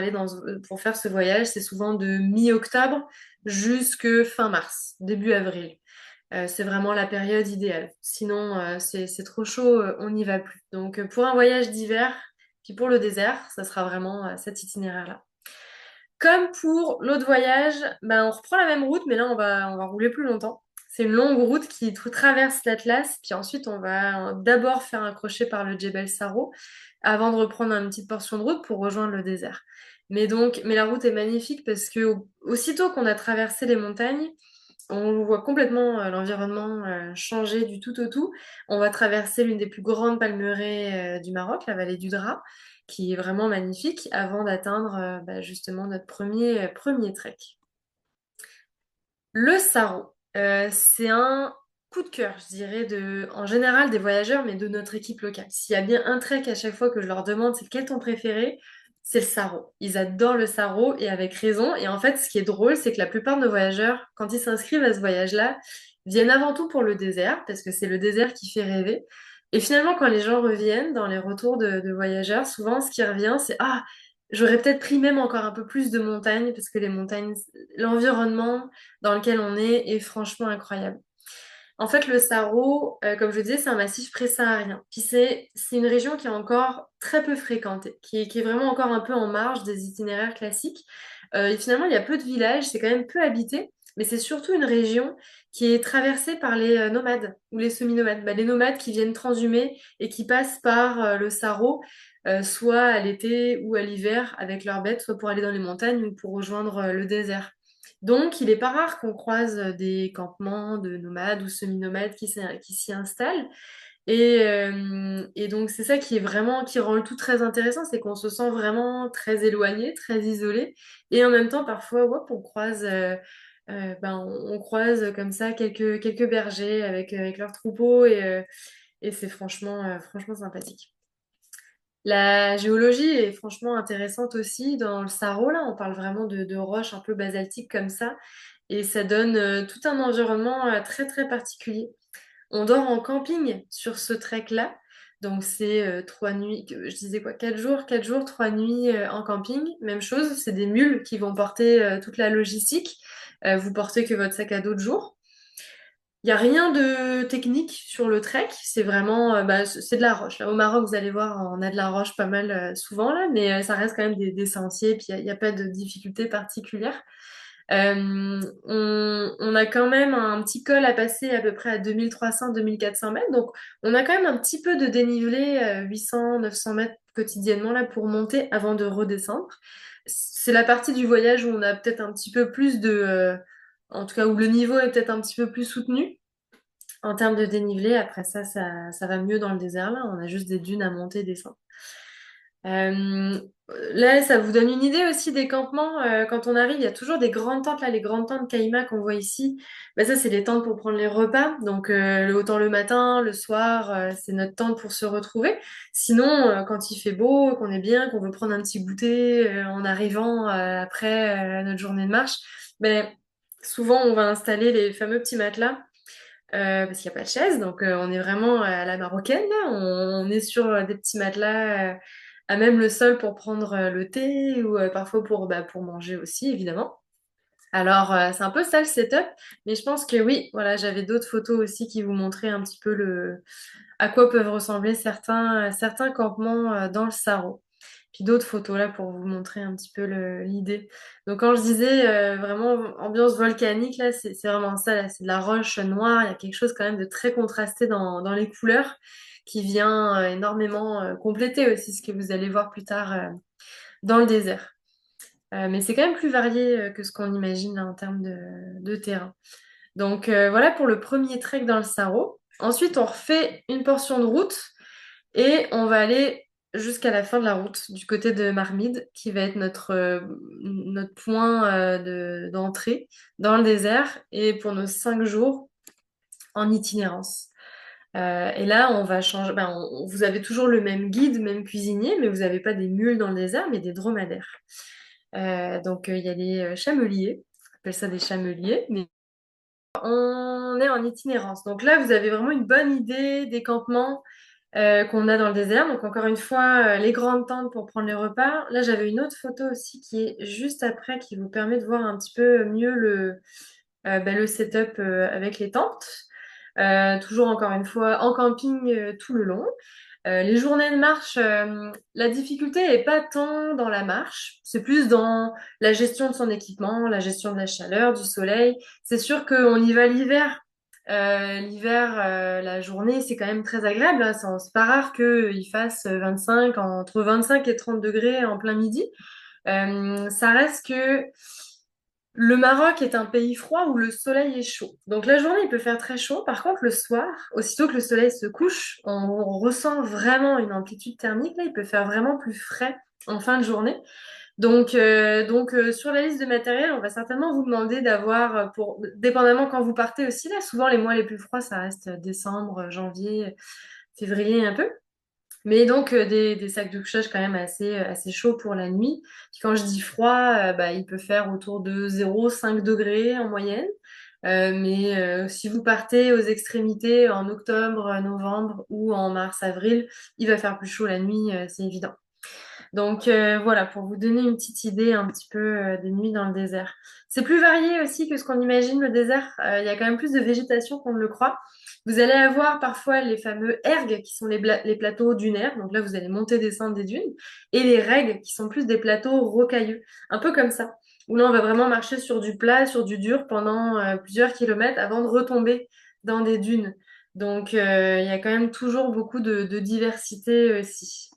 pour faire ce voyage, c'est souvent de mi-octobre jusque fin mars, début avril. C'est vraiment la période idéale. Sinon, c'est trop chaud, on n'y va plus. Donc, pour un voyage d'hiver, puis pour le désert, ça sera vraiment cet itinéraire-là. Comme pour l'autre voyage, ben, on reprend la même route, mais là, on va rouler plus longtemps. C'est une longue route qui traverse l'Atlas, puis ensuite, on va d'abord faire un crochet par le Djebel Saro avant de reprendre une petite portion de route pour rejoindre le désert. Mais la route est magnifique parce que aussitôt qu'on a traversé les montagnes, on voit complètement l'environnement changer du tout au tout. On va traverser l'une des plus grandes palmeraies du Maroc, la vallée du Dra, qui est vraiment magnifique, avant d'atteindre justement notre premier trek. Le Saro, c'est un coup de cœur, je dirais, en général des voyageurs, mais de notre équipe locale. S'il y a bien un trek à chaque fois que je leur demande, c'est quel est ton préféré? C'est le Saro. Ils adorent le Saro et avec raison. Et en fait, ce qui est drôle, c'est que la plupart de nos voyageurs, quand ils s'inscrivent à ce voyage-là, viennent avant tout pour le désert, parce que c'est le désert qui fait rêver. Et finalement, quand les gens reviennent dans les retours de voyageurs, souvent, ce qui revient, c'est ah, j'aurais peut-être pris même encore un peu plus de montagnes, parce que les montagnes, l'environnement dans lequel on est franchement incroyable. En fait, le Sahara, comme je disais, c'est un massif pré-saharien. Puis c'est une région qui est encore très peu fréquentée, qui est vraiment encore un peu en marge des itinéraires classiques. Et finalement, il y a peu de villages, c'est quand même peu habité, mais c'est surtout une région qui est traversée par les nomades ou les semi-nomades. Bah, les nomades qui viennent transhumer et qui passent par le Sahara, soit à l'été ou à l'hiver avec leurs bêtes, soit pour aller dans les montagnes ou pour rejoindre le désert. Donc, il n'est pas rare qu'on croise des campements de nomades ou semi-nomades qui s'y installent. Et donc, c'est ça qui est vraiment, qui rend le tout très intéressant, c'est qu'on se sent vraiment très éloigné, très isolé. Et en même temps, parfois, hop, on croise comme ça quelques bergers avec leurs troupeaux et c'est franchement sympathique. La géologie est franchement intéressante aussi dans le Sahara. Là, on parle vraiment de roches un peu basaltiques comme ça. Et ça donne tout un environnement très très particulier. On dort en camping sur ce trek-là. Donc c'est 3 nuits, je disais quoi, 4 jours, 4 jours, 3 nuits en camping. Même chose, c'est des mules qui vont porter toute la logistique. Vous portez que votre sac à dos de jour. Il n'y a rien de technique sur le trek, c'est vraiment c'est de la roche. Là, au Maroc, vous allez voir, on a de la roche pas mal souvent là, mais ça reste quand même des sentiers, puis il y a pas de difficulté particulière. On a quand même un petit col à passer à peu près à 2300-2400 mètres, donc on a quand même un petit peu de dénivelé, 800-900 mètres quotidiennement là pour monter avant de redescendre. C'est la partie du voyage où on a peut-être un petit peu plus en tout cas où le niveau est peut-être un petit peu plus soutenu en termes de dénivelé. Après ça va mieux dans le désert là, on a juste des dunes à monter et descendre. Euh, Là, ça vous donne une idée aussi des campements. Quand on arrive, il y a toujours des grandes tentes, là, les grandes tentes Caïma qu'on voit ici. Bah, ça, c'est les tentes pour prendre les repas. Donc, autant le matin, le soir, c'est notre tente pour se retrouver. Sinon, quand il fait beau, qu'on est bien, qu'on veut prendre un petit goûter en arrivant après notre journée de marche, ben, souvent, on va installer les fameux petits matelas. Parce qu'il n'y a pas de chaise, donc on est vraiment à la marocaine, là. On est sur des petits matelas à même le sol pour prendre le thé ou parfois pour manger aussi, évidemment. Alors, c'est un peu ça le setup, mais je pense que oui, voilà, j'avais d'autres photos aussi qui vous montraient un petit peu à quoi peuvent ressembler certains campements dans le Sahara. Puis d'autres photos là pour vous montrer un petit peu l'idée. Donc quand je disais vraiment ambiance volcanique là, c'est vraiment ça là, c'est de la roche noire, il y a quelque chose quand même de très contrasté dans les couleurs qui vient énormément compléter aussi ce que vous allez voir plus tard dans le désert. Mais c'est quand même plus varié que ce qu'on imagine là, en termes de terrain. Donc voilà pour le premier trek dans le Sahara. Ensuite, on refait une portion de route et on va aller jusqu'à la fin de la route du côté de Marmide, qui va être notre point d'entrée dans le désert et pour nos 5 jours en itinérance. Et là, on va changer. Vous avez toujours le même guide, même cuisinier, mais vous n'avez pas des mules dans le désert, mais des dromadaires. Donc, il y a les chameliers, on appelle ça des chameliers, mais on est en itinérance. Donc là, vous avez vraiment une bonne idée des campements qu'on a dans le désert. Donc encore une fois, les grandes tentes pour prendre les repas. Là, j'avais une autre photo aussi qui est juste après, qui vous permet de voir un petit peu mieux le setup avec les tentes. Toujours encore une fois en camping tout le long. Les journées de marche, la difficulté n'est pas tant dans la marche, c'est plus dans la gestion de son équipement, la gestion de la chaleur, du soleil. C'est sûr qu'on y va l'hiver. L'hiver, la journée, c'est quand même très agréable, hein. C'est pas rare qu'il fasse entre 25 et 30 degrés en plein midi. Ça reste que le Maroc est un pays froid où le soleil est chaud. Donc la journée, il peut faire très chaud. Par contre, le soir, aussitôt que le soleil se couche, on ressent vraiment une amplitude thermique. Là, il peut faire vraiment plus frais en fin de journée. Donc, sur la liste de matériel, on va certainement vous demander d'avoir, dépendamment quand vous partez aussi, là, souvent les mois les plus froids, ça reste décembre, janvier, février un peu. Mais donc des sacs de couchage quand même assez chauds pour la nuit. Puis quand je dis froid, il peut faire autour de 0,5 degrés en moyenne. Mais si vous partez aux extrémités en octobre, novembre ou en mars, avril, il va faire plus chaud la nuit, c'est évident. Donc voilà, pour vous donner une petite idée un petit peu des nuits dans le désert. C'est plus varié aussi que ce qu'on imagine le désert. Il y a quand même plus de végétation qu'on ne le croit. Vous allez avoir parfois les fameux ergs qui sont les plateaux dunaires. Donc là, vous allez monter, descendre des dunes. Et les regs qui sont plus des plateaux rocailleux. Un peu comme ça. Où là, on va vraiment marcher sur du plat, sur du dur pendant plusieurs kilomètres avant de retomber dans des dunes. Donc il y a quand même toujours beaucoup de diversité aussi.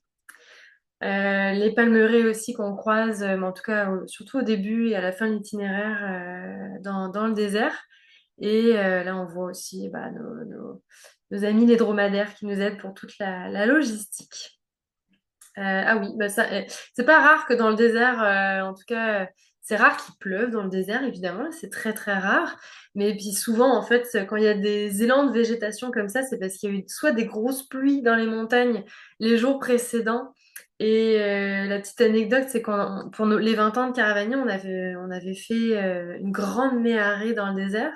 Les palmeraies aussi qu'on croise, mais en tout cas surtout au début et à la fin de l'itinéraire dans le désert. Et là, on voit aussi bah, nos amis les dromadaires qui nous aident pour toute la logistique. Ah oui, bah ça, c'est pas rare que dans le désert, en tout cas, c'est rare qu'il pleuve dans le désert, évidemment, c'est très très rare. Mais puis souvent, en fait, quand il y a des élans de végétation comme ça, c'est parce qu'il y a eu soit des grosses pluies dans les montagnes les jours précédents. Et la petite anecdote, c'est les 20 ans de Caravanier, on avait fait une grande méharée dans le désert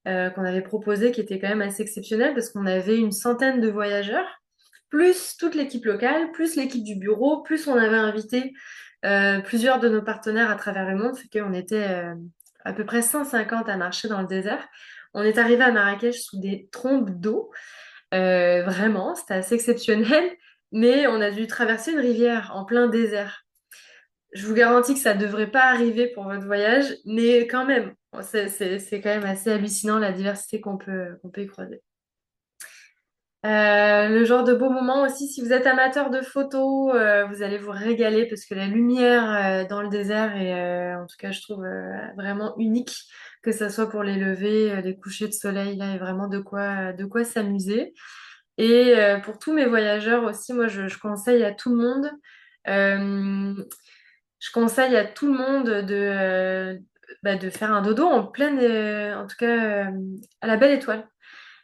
qu'on avait proposée, qui était quand même assez exceptionnelle parce qu'on avait une centaine de voyageurs plus toute l'équipe locale, plus l'équipe du bureau, plus on avait invité plusieurs de nos partenaires à travers le monde, fait qu'on était à peu près 150 à marcher dans le désert. On est arrivé à Marrakech sous des trombes d'eau, vraiment, c'était assez exceptionnel, mais on a dû traverser une rivière en plein désert. Je vous garantis que ça ne devrait pas arriver pour votre voyage, mais quand même, c'est quand même assez hallucinant la diversité qu'on peut y croiser. Le genre de beau moment aussi, si vous êtes amateur de photos, vous allez vous régaler parce que la lumière dans le désert est, en tout cas, je trouve vraiment unique, que ce soit pour les levées, les couchers de soleil, là, il y a vraiment de quoi s'amuser. Et pour tous mes voyageurs aussi, moi, je conseille à tout le monde, euh, je conseille à tout le monde de faire un dodo en pleine, en tout cas, à la Belle Étoile.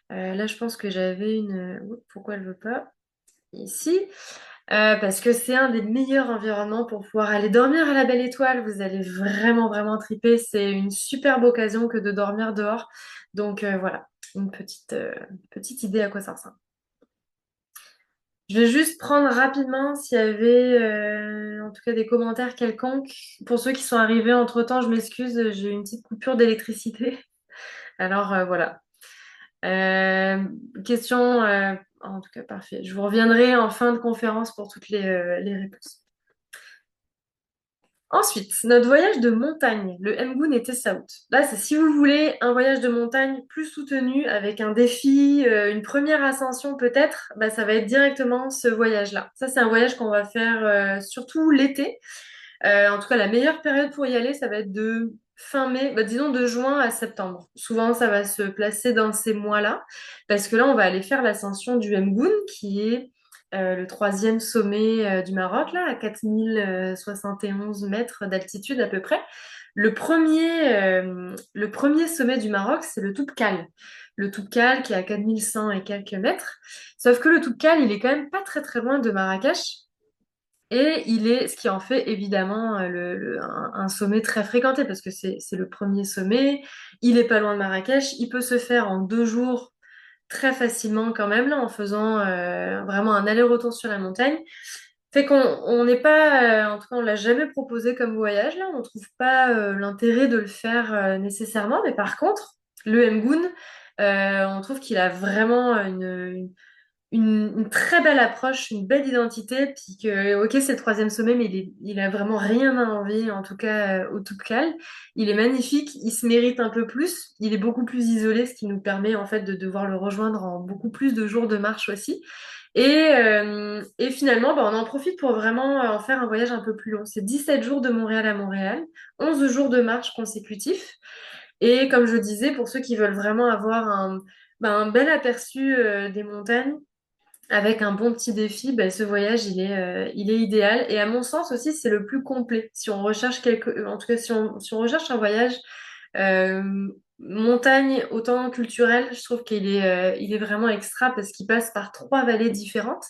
Là, je pense que j'avais une. Oups, pourquoi elle veut pas? Ici. Parce que c'est un des meilleurs environnements pour pouvoir aller dormir à la Belle Étoile. Vous allez vraiment, vraiment triper. C'est une superbe occasion que de dormir dehors. Donc voilà, une petite idée à quoi ça ressemble. Je vais juste prendre rapidement s'il y avait en tout cas des commentaires quelconques. Pour ceux qui sont arrivés entre-temps, je m'excuse, j'ai eu une petite coupure d'électricité. Alors voilà. Euh, question, en tout cas, parfait. Je vous reviendrai en fin de conférence pour toutes les réponses. Ensuite, notre voyage de montagne, le Mgoun et Tessaout. Là, c'est si vous voulez un voyage de montagne plus soutenu, avec un défi, une première ascension peut-être, bah, ça va être directement ce voyage-là. Ça, c'est un voyage qu'on va faire surtout l'été. En tout cas, la meilleure période pour y aller, ça va être de fin mai, bah, disons de juin à septembre. Souvent, ça va se placer dans ces mois-là, parce que là, on va aller faire l'ascension du Mgoun, qui est le troisième sommet du Maroc, là, à 4071 mètres d'altitude à peu près. Le premier sommet du Maroc, c'est le Toubkal. Le Toubkal qui est à 4100 et quelques mètres. Sauf que le Toubkal, il est quand même pas très très loin de Marrakech. Et il est, ce qui en fait évidemment un sommet très fréquenté parce que c'est le premier sommet. Il est pas loin de Marrakech. Il peut se faire en 2 jours très facilement quand même là en faisant vraiment un aller-retour sur la montagne. Fait qu'on n'est pas, en tout cas on l'a jamais proposé comme voyage là. On trouve pas l'intérêt de le faire nécessairement. Mais par contre, le Mgoun, on trouve qu'il a vraiment une très belle approche, une belle identité, puis que, ok, c'est le troisième sommet, mais il a vraiment rien à envier, en tout cas au Toubkal. Il est magnifique, il se mérite un peu plus, il est beaucoup plus isolé, ce qui nous permet en fait de devoir le rejoindre en beaucoup plus de jours de marche aussi. Et finalement, bah, on en profite pour vraiment en faire un voyage un peu plus long. C'est 17 jours de Montréal à Montréal, 11 jours de marche consécutifs. Et comme je disais, pour ceux qui veulent vraiment avoir un bel aperçu des montagnes, avec un bon petit défi, ben, ce voyage, il est idéal. Et à mon sens aussi, c'est le plus complet. Si on recherche en tout cas, si on recherche un voyage euh, montagne autant culturel, je trouve qu'il est vraiment extra parce qu'il passe par 3 vallées différentes.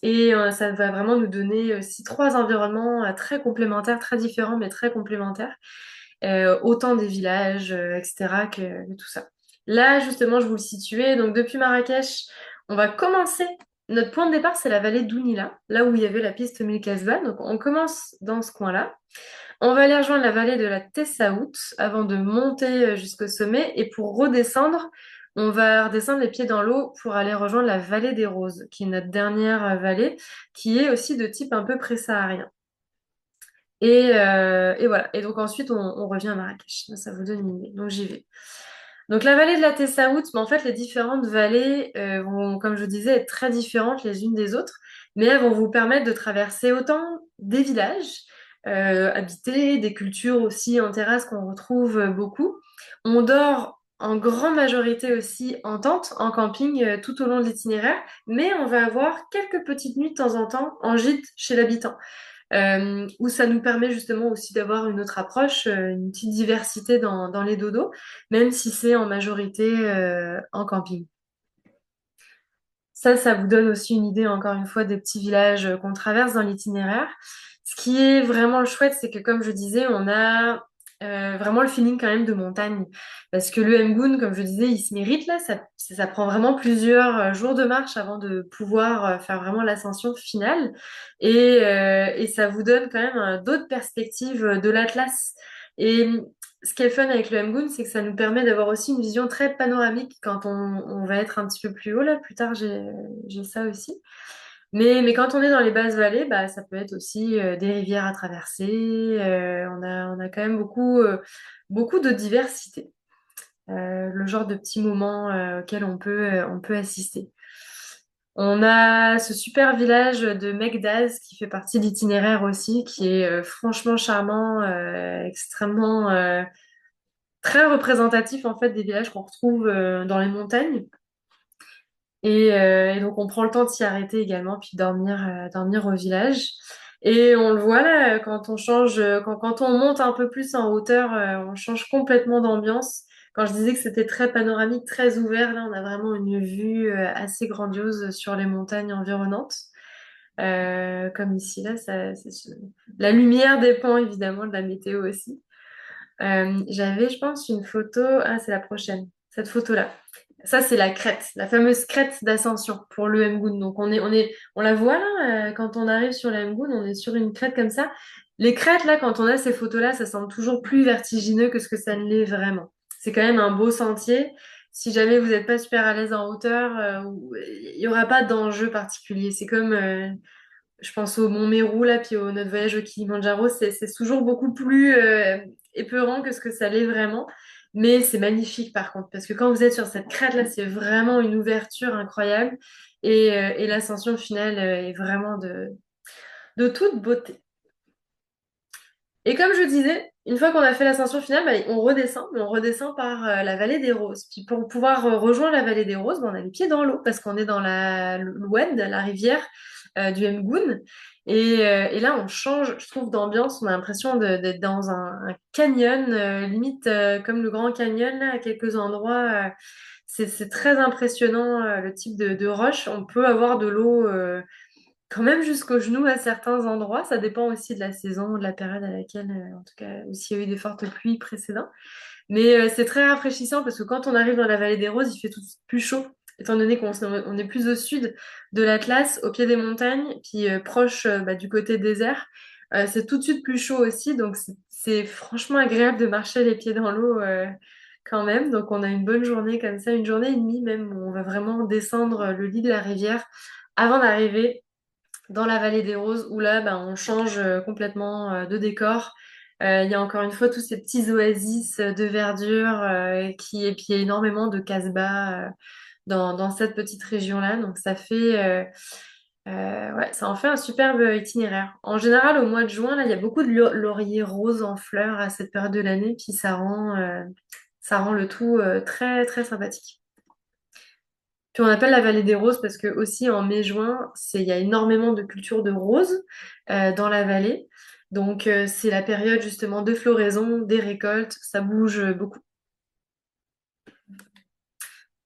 Et ça va vraiment nous donner aussi 3 environnements très complémentaires, très différents, mais très complémentaires. Autant des villages, etc., que tout ça. Là, justement, je vous le situais. Donc, depuis Marrakech, on va commencer notre point de départ, c'est la vallée d'Ounila, là où il y avait la piste Mille Casbah. Donc, on commence dans ce coin-là. On va aller rejoindre la vallée de la Tessaout avant de monter jusqu'au sommet. Et pour redescendre, on va redescendre les pieds dans l'eau pour aller rejoindre la vallée des Roses, qui est notre dernière vallée, qui est aussi de type un peu pré-saharien. Et voilà. Et donc ensuite, on revient à Marrakech. Ça vous donne une idée. Donc j'y vais. Donc la vallée de la Tessaout, mais en fait les différentes vallées vont, comme je disais, être très différentes les unes des autres, mais elles vont vous permettre de traverser autant des villages habités, des cultures aussi en terrasse qu'on retrouve beaucoup. On dort en grande majorité aussi en tente, en camping tout au long de l'itinéraire, mais on va avoir quelques petites nuits de temps en temps en gîte chez l'habitant où ça nous permet justement aussi d'avoir une autre approche, une petite diversité dans les dodos, même si c'est en majorité en camping. Ça vous donne aussi une idée, encore une fois, des petits villages qu'on traverse dans l'itinéraire. Ce qui est vraiment le chouette, c'est que, comme je disais, on a vraiment le feeling quand même de montagne. Parce que le Mgoun, comme je disais, il se mérite là. Ça prend vraiment plusieurs jours de marche avant de pouvoir faire vraiment l'ascension finale. Et ça vous donne quand même d'autres perspectives de l'Atlas. Et ce qui est fun avec le Mgoun, c'est que ça nous permet d'avoir aussi une vision très panoramique quand on va être un petit peu plus haut. Là, plus tard, j'ai ça aussi. Mais quand on est dans les basses vallées, bah, ça peut être aussi des rivières à traverser. On a quand même beaucoup de diversité. Le genre de petits moments auxquels on peut assister. On a ce super village de Mekdaz qui fait partie de l'itinéraire aussi, qui est franchement charmant, extrêmement très représentatif en fait des villages qu'on retrouve dans les montagnes. Et donc on prend le temps de s'y arrêter également, puis dormir au village. Et on le voit là, quand on change, quand on monte un peu plus en hauteur, on change complètement d'ambiance. Quand je disais que c'était très panoramique, très ouvert, là on a vraiment une vue assez grandiose sur les montagnes environnantes. Comme ici là, la lumière dépend évidemment de la météo aussi. J'avais, je pense, une photo. Ah, c'est la prochaine. Cette photo-là. Ça, c'est la crête, la fameuse crête d'ascension pour le Mgoun. Donc, on la voit là, quand on arrive sur le Mgoun, on est sur une crête comme ça. Les crêtes, là, quand on a ces photos-là, ça semble toujours plus vertigineux que ce que ça ne l'est vraiment. C'est quand même un beau sentier. Si jamais vous n'êtes pas super à l'aise en hauteur, il n'y aura pas d'enjeu particulier. C'est comme, je pense au Mont Meru, là, puis au notre voyage au Kilimandjaro, c'est toujours beaucoup plus épeurant que ce que ça l'est vraiment. Mais c'est magnifique par contre, parce que quand vous êtes sur cette crête-là, c'est vraiment une ouverture incroyable. Et l'ascension finale est vraiment de toute beauté. Et comme je disais, une fois qu'on a fait l'ascension finale, bah, on redescend, mais on redescend par la vallée des Roses. Puis pour pouvoir rejoindre la vallée des Roses, bah, on a les pieds dans l'eau parce qu'on est dans l'Oued, la rivière du Mgoun. Et là, on change, je trouve, d'ambiance. On a l'impression d'être dans un canyon, limite comme le Grand Canyon, là, à quelques endroits. C'est très impressionnant, le type de roche. On peut avoir de l'eau quand même jusqu'aux genoux à certains endroits. Ça dépend aussi de la saison, de la période à laquelle, en tout cas, ou s'il y a eu des fortes pluies précédentes. Mais c'est très rafraîchissant parce que quand on arrive dans la vallée des Roses, il fait tout de suite plus chaud, étant donné qu'on est plus au sud de l'Atlas, au pied des montagnes, puis proche bah, du côté désert. C'est tout de suite plus chaud aussi, donc c'est franchement agréable de marcher les pieds dans l'eau quand même. Donc on a une bonne journée comme ça, une journée et demie même, où on va vraiment descendre le lit de la rivière avant d'arriver dans la vallée des Roses où là, ben, on change complètement de décor. Il y a encore une fois tous ces petits oasis de verdure et puis il y a énormément de casbah dans cette petite région-là. Donc ça fait, ouais, ça en fait un superbe itinéraire. En général, au mois de juin, là, il y a beaucoup de lauriers roses en fleurs à cette période de l'année, puis ça rend le tout très très sympathique. Puis on appelle la vallée des roses parce que aussi en mai-juin, il y a énormément de culture de roses dans la vallée. Donc c'est la période justement de floraison, des récoltes, ça bouge beaucoup.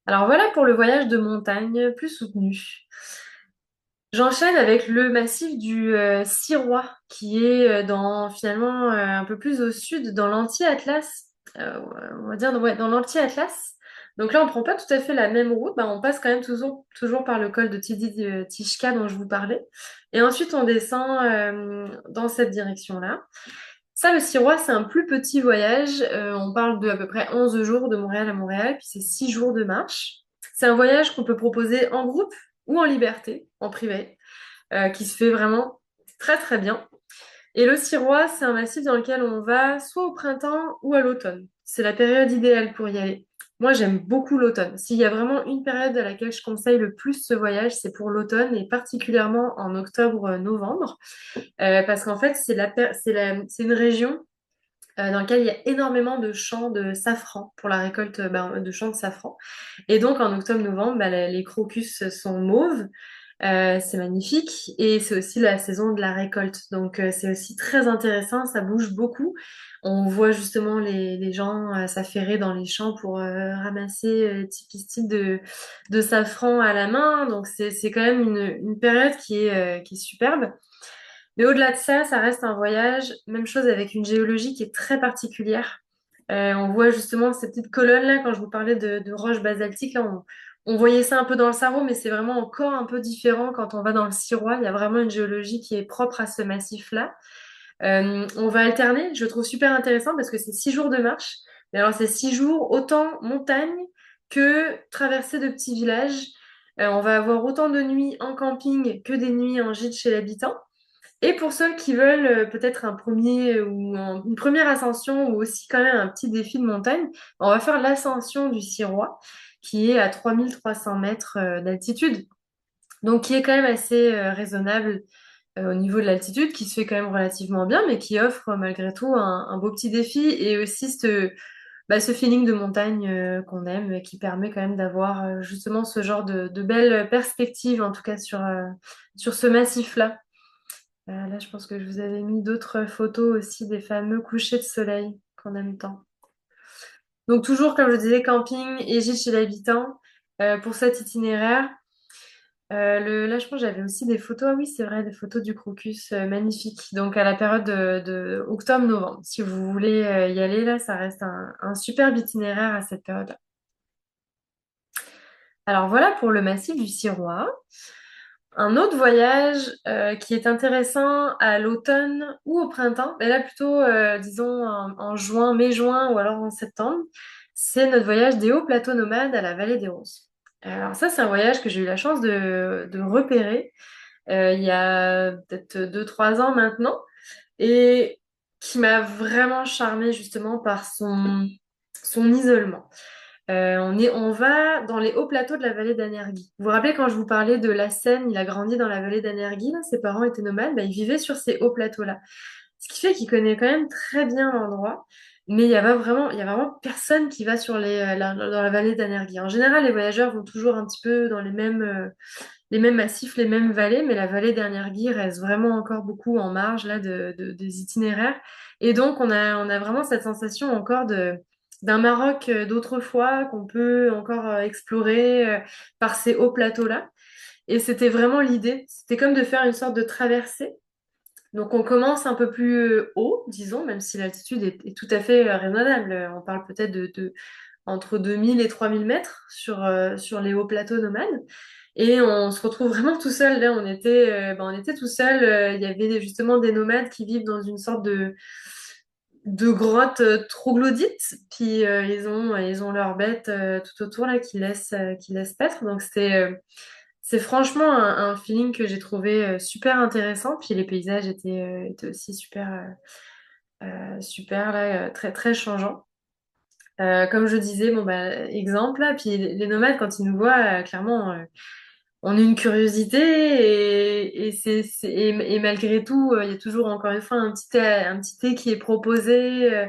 Alors voilà pour le voyage de montagne plus soutenu. J'enchaîne avec le massif du Sirois qui est dans finalement un peu plus au sud, dans l'anti-Atlas. On va dire ouais, dans l'anti-Atlas. Donc là, on prend pas tout à fait la même route. Bah, on passe quand même toujours par le col de Tishka dont je vous parlais. Et ensuite, on descend dans cette direction-là. Ça, le Sirois, c'est un plus petit voyage. On parle de à peu près 11 jours de Montréal à Montréal, puis c'est 6 jours de marche. C'est un voyage qu'on peut proposer en groupe ou en liberté, en privé, qui se fait vraiment très très bien. Et le Sirois, c'est un massif dans lequel on va soit au printemps ou à l'automne. C'est la période idéale pour y aller. Moi, j'aime beaucoup l'automne. S'il y a vraiment une période à laquelle je conseille le plus ce voyage, c'est pour l'automne et particulièrement en octobre-novembre, parce qu'en fait, c'est une région dans laquelle il y a énormément de champs de safran pour la récolte de champs de safran. Et donc, en octobre-novembre, les crocus sont mauves. C'est magnifique et c'est aussi la saison de la récolte. Donc c'est aussi très intéressant, ça bouge beaucoup. On voit justement les gens s'affairer dans les champs pour ramasser petits pistils de safran à la main. Donc c'est quand même une période qui est superbe. Mais au-delà de ça, ça reste un voyage, même chose avec une géologie qui est très particulière. On voit justement ces petites colonnes là, quand je vous parlais de roches basaltiques, là, on voyait ça un peu dans le Sarreau, mais c'est vraiment encore un peu différent quand on va dans le Sirois. Il y a vraiment une géologie qui est propre à ce massif-là. On va alterner, je le trouve super intéressant parce que c'est 6 jours de marche. Mais alors, c'est 6 jours autant montagne que traversée de petits villages. On va avoir autant de nuits en camping que des nuits en gîte chez l'habitant. Et pour ceux qui veulent peut-être un premier une première ascension ou aussi quand même un petit défi de montagne, on va faire l'ascension du Sirois qui est à 3 300 mètres d'altitude. Donc qui est quand même assez raisonnable au niveau de l'altitude, qui se fait quand même relativement bien, mais qui offre malgré tout un beau petit défi et aussi ce feeling de montagne qu'on aime, qui permet quand même d'avoir justement ce genre de belles perspectives, en tout cas sur ce massif-là. Là, je pense que je vous avais mis d'autres photos aussi des fameux couchers de soleil qu'on aime tant. Donc toujours, comme je disais, camping et gîte chez l'habitant pour cet itinéraire. Là, je pense que j'avais aussi des photos. Ah oui, c'est vrai, des photos du crocus magnifiques. Donc à la période de octobre-novembre. Si vous voulez y aller, là, ça reste un superbe itinéraire à cette période-là. Alors voilà pour le massif du Sirois. Un autre voyage qui est intéressant à l'automne ou au printemps, mais là plutôt, disons, en juin, mai-juin ou alors en septembre, c'est notre voyage des hauts plateaux nomades à la vallée des Roses. Alors ça, c'est un voyage que j'ai eu la chance de repérer il y a peut-être 2, 3 ans maintenant et qui m'a vraiment charmée justement par son isolement. On va dans les hauts plateaux de la vallée d'Anergy. Vous vous rappelez quand je vous parlais de la Seine, il a grandi dans la vallée d'Anergy, là, ses parents étaient nomades, bah, il vivait sur ces hauts plateaux-là. Ce qui fait qu'il connaît quand même très bien l'endroit, mais il y a vraiment personne qui va dans la vallée d'Anergy. En général, les voyageurs vont toujours un petit peu dans les mêmes massifs, les mêmes vallées, mais la vallée d'Anergy reste vraiment encore beaucoup en marge là, des itinéraires. Et donc, on a vraiment cette sensation encore d'un Maroc d'autrefois qu'on peut encore explorer par ces hauts plateaux-là. Et c'était vraiment l'idée. C'était comme de faire une sorte de traversée. Donc, on commence un peu plus haut, disons, même si l'altitude est tout à fait raisonnable. On parle peut-être entre 2000 et 3000 mètres sur les hauts plateaux nomades. Et on se retrouve vraiment tout seul. Là, on était tout seul. Il y avait justement des nomades qui vivent dans une sorte de grotte troglodyte. Puis ils ont leurs bêtes tout autour là qui laissent paître. Donc c'est franchement un feeling que j'ai trouvé super intéressant. Puis les paysages étaient aussi super là, très très changeants. Comme je disais, bon bah exemple là, puis les nomades quand ils nous voient, clairement, on a une curiosité et malgré tout, il y a toujours encore une fois un petit thé qui est proposé,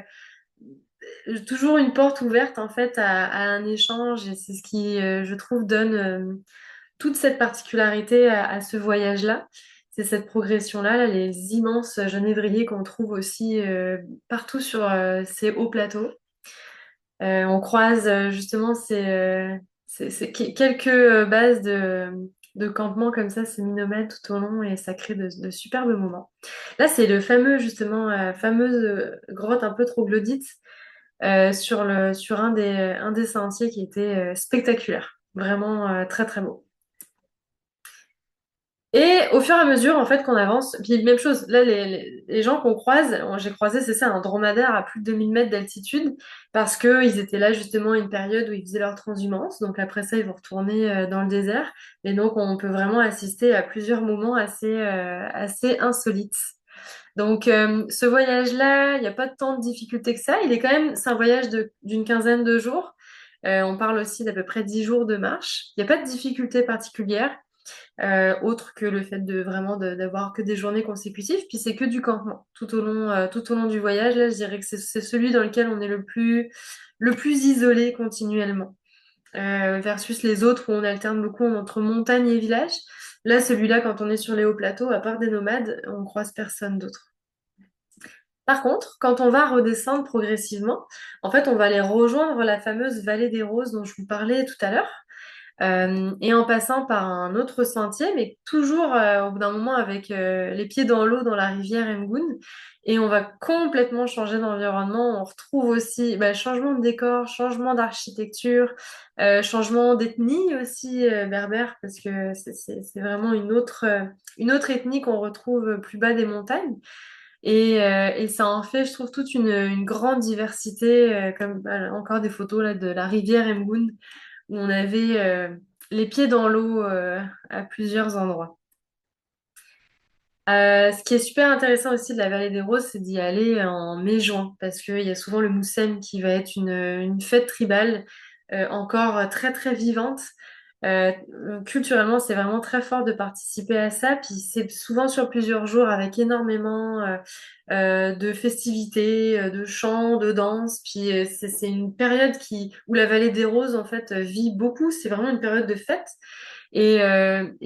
toujours une porte ouverte en fait à un échange et c'est ce qui, je trouve, donne toute cette particularité à ce voyage-là. C'est cette progression-là, là, les immenses genévriers qu'on trouve aussi partout sur ces hauts plateaux. On croise justement quelques bases de campements comme ça, semi-nomades tout au long et ça crée de superbes moments. Là, c'est le fameux, justement, fameuse grotte un peu troglodyte sur un des sentiers qui était spectaculaire. Vraiment très très beau. Et au fur et à mesure, en fait, qu'on avance, puis même chose, là, les gens qu'on croise, j'ai croisé, c'est ça, un dromadaire à plus de 2000 mètres d'altitude, parce que ils étaient là justement à une période où ils faisaient leur transhumance, donc après ça, ils vont retourner dans le désert, et donc on peut vraiment assister à plusieurs moments assez insolites. Donc ce voyage-là, il n'y a pas tant de difficultés que ça, c'est un voyage d'une quinzaine de jours. On parle aussi d'à peu près 10 jours de marche. Il n'y a pas de difficulté particulière autre que le fait de vraiment d'avoir que des journées consécutives. Puis c'est que du campement tout au long du voyage. Là, je dirais que c'est celui dans lequel on est le plus isolé continuellement, versus les autres où on alterne beaucoup entre montagne et village. Là, celui-là, quand on est sur les hauts plateaux, à part des nomades, on croise personne d'autre. Par contre, quand on va redescendre progressivement, en fait, on va aller rejoindre la fameuse vallée des Roses dont je vous parlais tout à l'heure. Et en passant par un autre sentier, mais toujours au bout d'un moment avec les pieds dans l'eau dans la rivière Emgoun. Et on va complètement changer d'environnement. On retrouve aussi changement de décor, changement d'architecture, changement d'ethnie aussi berbère, parce que c'est vraiment une autre ethnie qu'on retrouve plus bas des montagnes. Et ça en fait, je trouve, toute une grande diversité, comme encore des photos là, de la rivière Emgoun où on avait les pieds dans l'eau à plusieurs endroits. Ce qui est super intéressant aussi de la vallée des Roses, c'est d'y aller en mai-juin, parce qu'il y a souvent le Moussem qui va être une fête tribale encore très très vivante. Euh, Culturellement, c'est vraiment très fort de participer à ça, puis c'est souvent sur plusieurs jours avec énormément de festivités, de chants, de danse, puis c'est une période où la vallée des Roses en fait vit beaucoup. C'est vraiment une période de fête. Et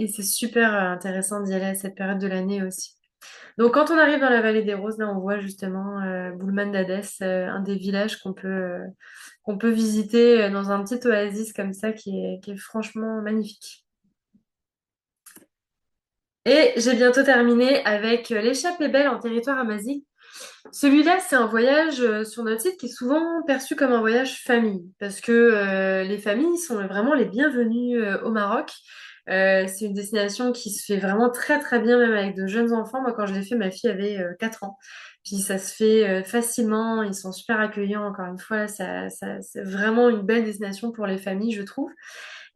c'est super intéressant d'y aller à cette période de l'année aussi. Donc, quand on arrive dans la vallée des Roses, là, on voit justement Boulman d'Adès, un des villages qu'on peut visiter dans un petit oasis comme ça qui est franchement magnifique. Et j'ai bientôt terminé avec l'échappée belle en territoire amazigh. Celui-là, c'est un voyage sur notre site qui est souvent perçu comme un voyage famille, parce que les familles sont vraiment les bienvenues au Maroc. C'est une destination qui se fait vraiment très très bien, même avec de jeunes enfants. Moi, quand je l'ai fait, ma fille avait 4 ans. Puis ça se fait facilement, ils sont super accueillants, encore une fois, c'est vraiment une belle destination pour les familles, je trouve.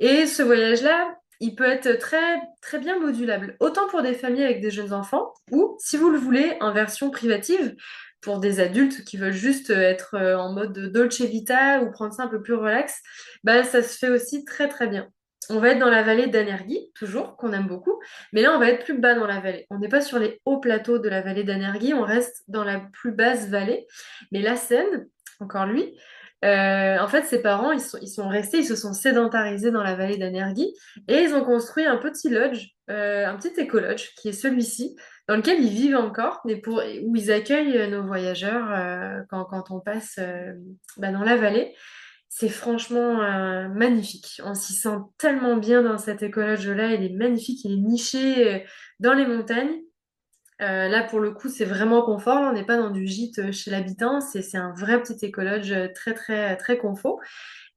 Et ce voyage-là, il peut être très, très bien modulable, autant pour des familles avec des jeunes enfants, ou, si vous le voulez, en version privative, pour des adultes qui veulent juste être en mode Dolce Vita ou prendre ça un peu plus relax, bah, ça se fait aussi très, très bien. On va être dans la vallée d'Anergui, toujours, qu'on aime beaucoup, mais là, on va être plus bas dans la vallée. On n'est pas sur les hauts plateaux de la vallée d'Anergui, on reste dans la plus basse vallée. Mais la Seine, encore lui, en fait, ses parents, ils sont restés, ils se sont sédentarisés dans la vallée d'Anergui et ils ont construit un petit lodge, un petit éco-lodge qui est celui-ci, dans lequel ils vivent encore, mais où ils accueillent nos voyageurs quand on passe dans la vallée. C'est franchement magnifique. On s'y sent tellement bien dans cet éco-lodge-là. Il est magnifique, il est niché dans les montagnes. Là, pour le coup, c'est vraiment confort. Là, on n'est pas dans du gîte chez l'habitant. C'est un vrai petit écologe très, très, très confort.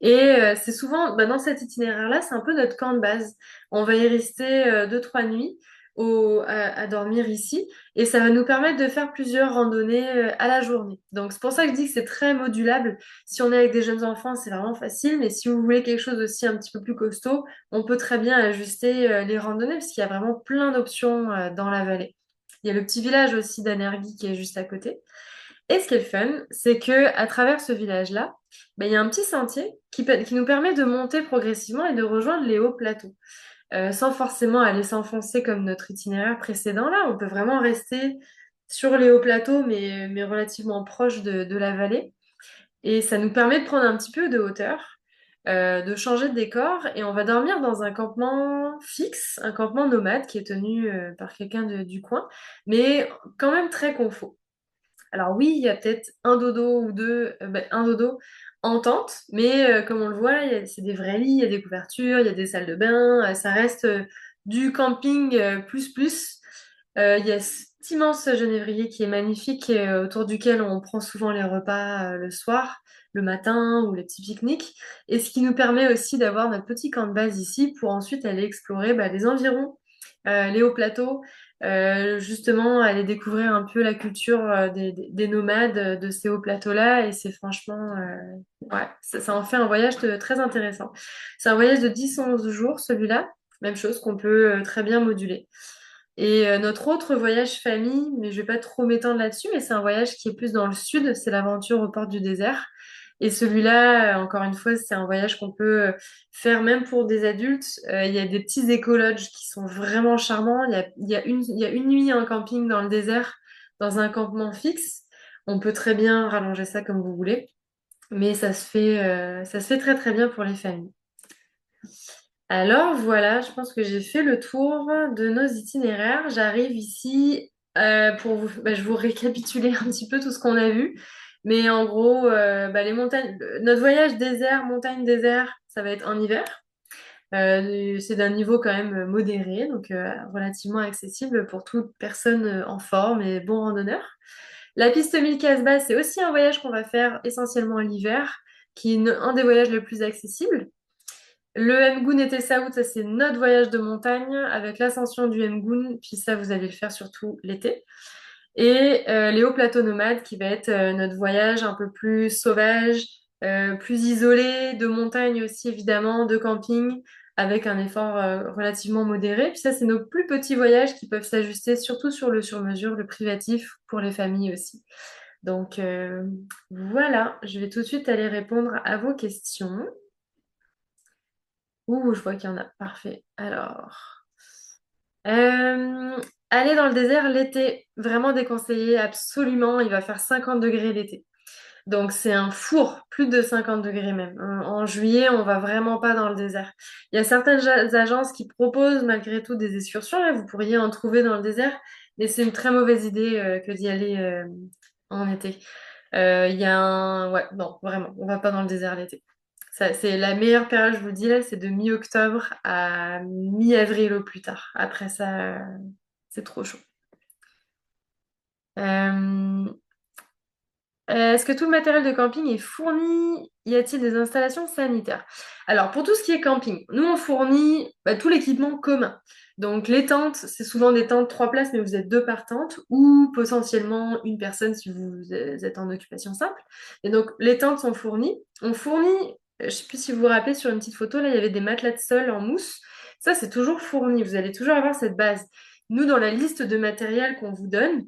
Et c'est souvent, dans cet itinéraire-là, c'est un peu notre camp de base. On va y rester 2, 3 nuits à dormir ici. Et ça va nous permettre de faire plusieurs randonnées à la journée. Donc, c'est pour ça que je dis que c'est très modulable. Si on est avec des jeunes enfants, c'est vraiment facile. Mais si vous voulez quelque chose aussi un petit peu plus costaud, on peut très bien ajuster les randonnées parce qu'il y a vraiment plein d'options dans la vallée. Il y a le petit village aussi d'Anergui qui est juste à côté. Et ce qui est le fun, c'est que à travers ce village-là, il y a un petit sentier qui nous permet de monter progressivement et de rejoindre les hauts plateaux, sans forcément aller s'enfoncer comme notre itinéraire précédent. Là, on peut vraiment rester sur les hauts plateaux, mais relativement proche de la vallée. Et ça nous permet de prendre un petit peu de hauteur, de changer de décor, et on va dormir dans un campement fixe, un campement nomade qui est tenu par quelqu'un du coin, mais quand même très confort. Alors oui, il y a peut-être un dodo ou deux, un dodo en tente, mais comme on le voit, c'est des vrais lits, il y a des couvertures, il y a des salles de bain, ça reste du camping plus plus. Il y a cet immense genévrier qui est magnifique et autour duquel on prend souvent les repas le soir. le matin ou les petits pique-niques. Et ce qui nous permet aussi d'avoir notre petit camp de base ici pour ensuite aller explorer les environs, les hauts plateaux, justement aller découvrir un peu la culture des nomades de ces hauts plateaux-là. Et c'est franchement, ouais, ça en fait un voyage très intéressant. C'est un voyage de 10-11 jours, celui-là. Même chose qu'on peut très bien moduler. Et notre autre voyage famille, mais je vais pas trop m'étendre là-dessus, mais c'est un voyage qui est plus dans le sud, c'est l'aventure aux portes du désert. Et celui-là, encore une fois, c'est un voyage qu'on peut faire même pour des adultes. Il y a des petits écologes qui sont vraiment charmants. Il y a une nuit en camping dans le désert, dans un campement fixe. On peut très bien rallonger ça comme vous voulez, mais ça se fait très très bien pour les familles. Alors voilà, je pense que j'ai fait le tour de nos itinéraires. J'arrive ici pour je vous récapituler un petit peu tout ce qu'on a vu. Mais en gros, les montagnes, notre voyage désert, montagne, désert, ça va être en hiver. C'est d'un niveau quand même modéré, donc relativement accessible pour toute personne en forme et bon randonneur. La piste 1000 Casbah, c'est aussi un voyage qu'on va faire essentiellement l'hiver, qui est un des voyages les plus accessibles. Le Mgoun et Tessaout, ça c'est notre voyage de montagne avec l'ascension du Mgoun, puis ça vous allez le faire surtout l'été. Et les hauts plateaux nomades qui va être notre voyage un peu plus sauvage, plus isolé, de montagne aussi évidemment, de camping, avec un effort relativement modéré. Puis ça c'est nos plus petits voyages qui peuvent s'ajuster surtout sur le sur-mesure, le privatif pour les familles aussi. Donc voilà, je vais tout de suite aller répondre à vos questions. Ouh, je vois qu'il y en a. Parfait. Alors, euh, aller dans le désert l'été, vraiment déconseillé, absolument. Il va faire 50 degrés l'été. Donc, c'est un four, plus de 50 degrés même. En juillet, on va vraiment pas dans le désert. Il y a certaines agences qui proposent malgré tout des excursions. Là, vous pourriez en trouver dans le désert, mais c'est une très mauvaise idée que d'y aller en été. Il y a un... Ouais, non, vraiment, on va pas dans le désert l'été. Ça, c'est la meilleure période, je vous le dis là, c'est de mi-octobre à mi-avril au plus tard. Après ça, c'est trop chaud. Euh, Est-ce que tout le matériel de camping est fourni? Y a-t-il des installations sanitaires? Alors, pour tout ce qui est camping, nous, on fournit tout l'équipement commun. Donc, les tentes, c'est souvent des tentes 3 places, mais vous êtes deux par tente, ou potentiellement une personne si vous êtes en occupation simple. Et donc, les tentes sont fournies. On fournit, je ne sais plus si vous vous rappelez, sur une petite photo, là, il y avait des matelas de sol en mousse. Ça, c'est toujours fourni. Vous allez toujours avoir cette base. Nous, dans la liste de matériel qu'on vous donne,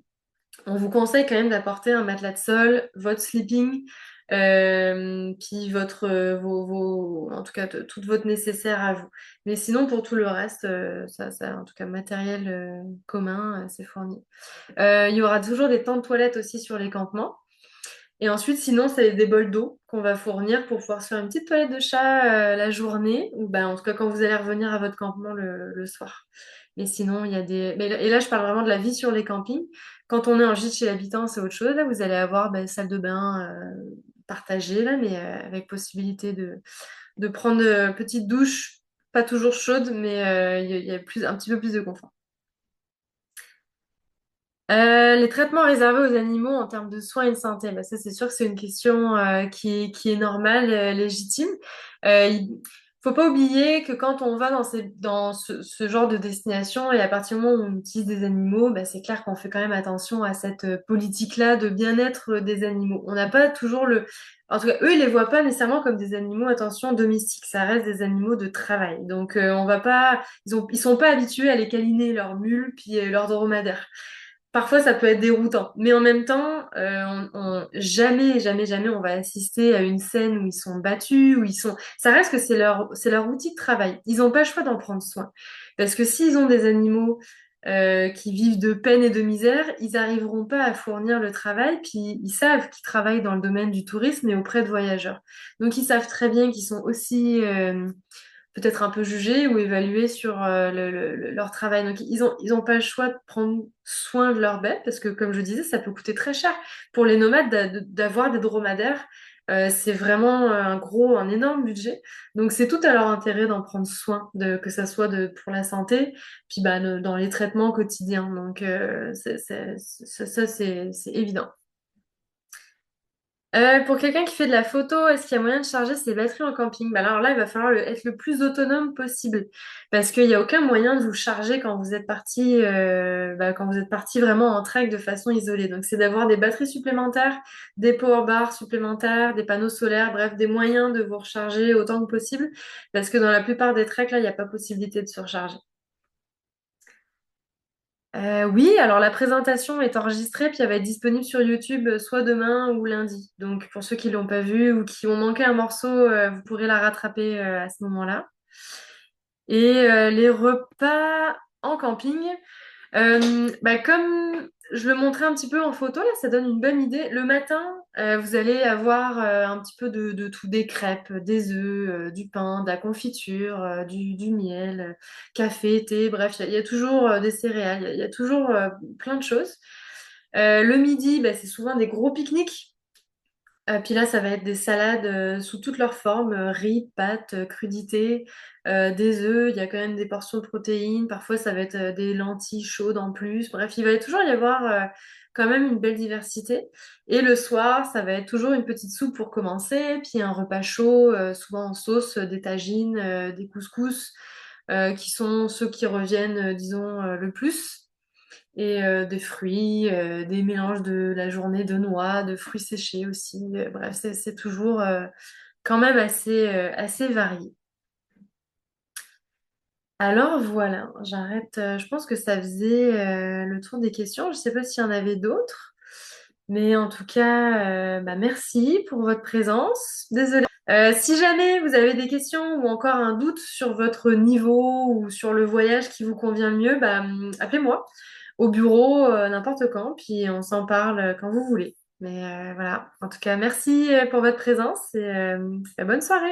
on vous conseille quand même d'apporter un matelas de sol, votre sleeping, puis en tout cas, tout votre nécessaire à vous. Mais sinon, pour tout le reste, en tout cas, matériel commun, c'est fourni. Il y aura toujours des temps de toilette aussi sur les campements. Et ensuite, sinon, c'est des bols d'eau qu'on va fournir pour pouvoir se faire une petite toilette de chat la journée, ou en tout cas quand vous allez revenir à votre campement le soir. Mais sinon, il y a des... Et là, je parle vraiment de la vie sur les campings. Quand on est en gîte chez l'habitant, c'est autre chose. Là, vous allez avoir salle de bain partagée, là, mais avec possibilité de prendre de petites douches, pas toujours chaudes, mais il y a un petit peu plus de confort. Les traitements réservés aux animaux en termes de soins et de santé, ça c'est sûr que c'est une question qui est normale, légitime. Il faut pas oublier que quand on va dans ce genre de destination et à partir du moment où on utilise des animaux, c'est clair qu'on fait quand même attention à cette politique-là de bien-être des animaux. On n'a pas toujours le... En tout cas, eux, ils les voient pas nécessairement comme des animaux, attention, domestiques. Ça reste des animaux de travail. Donc, on va pas... Ils sont pas habitués à les câliner, leurs mules, puis leurs dromadaires. Parfois, ça peut être déroutant, mais en même temps, jamais, jamais, jamais, on va assister à une scène où ils sont battus, où ils sont. Ça reste que c'est leur outil de travail. Ils n'ont pas le choix d'en prendre soin, parce que s'ils ont des animaux qui vivent de peine et de misère, ils n'arriveront pas à fournir le travail. Puis ils savent qu'ils travaillent dans le domaine du tourisme et auprès de voyageurs. Donc ils savent très bien qu'ils sont aussi peut-être un peu jugés ou évalués sur leur travail. Donc, ils ont pas le choix de prendre soin de leurs bêtes parce que, comme je disais, ça peut coûter très cher. Pour les nomades, d'avoir des dromadaires, c'est vraiment un énorme budget. Donc, c'est tout à leur intérêt d'en prendre soin, que ça soit pour la santé, puis dans les traitements quotidiens. Donc, ça, c'est évident. Pour quelqu'un qui fait de la photo, est-ce qu'il y a moyen de charger ses batteries en camping? Bah alors là, il va falloir être le plus autonome possible parce qu'il n'y a aucun moyen de vous charger quand vous êtes parti, quand vous êtes parti vraiment en trek de façon isolée. Donc, c'est d'avoir des batteries supplémentaires, des power bars supplémentaires, des panneaux solaires, bref, des moyens de vous recharger autant que possible parce que dans la plupart des treks, là, il n'y a pas possibilité de se recharger. Oui, alors la présentation est enregistrée puis elle va être disponible sur YouTube soit demain ou lundi. Donc pour ceux qui l'ont pas vue ou qui ont manqué un morceau, vous pourrez la rattraper à ce moment-là. Et les repas en camping, comme je le montrais un petit peu en photo, là, ça donne une bonne idée. Le matin, vous allez avoir un petit peu de tout, des crêpes, des œufs, du pain, de la confiture, du miel, café, thé, bref, il y a toujours des céréales, il y a toujours plein de choses. Le midi, bah, c'est souvent des gros pique-niques. Puis là, ça va être des salades sous toutes leurs formes, riz, pâtes, crudités, des œufs, il y a quand même des portions de protéines, parfois ça va être des lentilles chaudes en plus. Bref, il va toujours y avoir quand même une belle diversité. Et le soir, ça va être toujours une petite soupe pour commencer, puis un repas chaud, souvent en sauce, des tagines, des couscous, qui sont ceux qui reviennent, disons, le plus et des fruits, des mélanges de la journée de noix, de fruits séchés aussi. Bref, c'est toujours quand même assez varié. Alors voilà, j'arrête. Je pense que ça faisait le tour des questions. Je ne sais pas s'il y en avait d'autres, mais en tout cas, merci pour votre présence. Désolée. Si jamais vous avez des questions ou encore un doute sur votre niveau ou sur le voyage qui vous convient le mieux, appelez-moi au bureau n'importe quand, puis on s'en parle quand vous voulez. Mais voilà, en tout cas, merci pour votre présence et bonne soirée.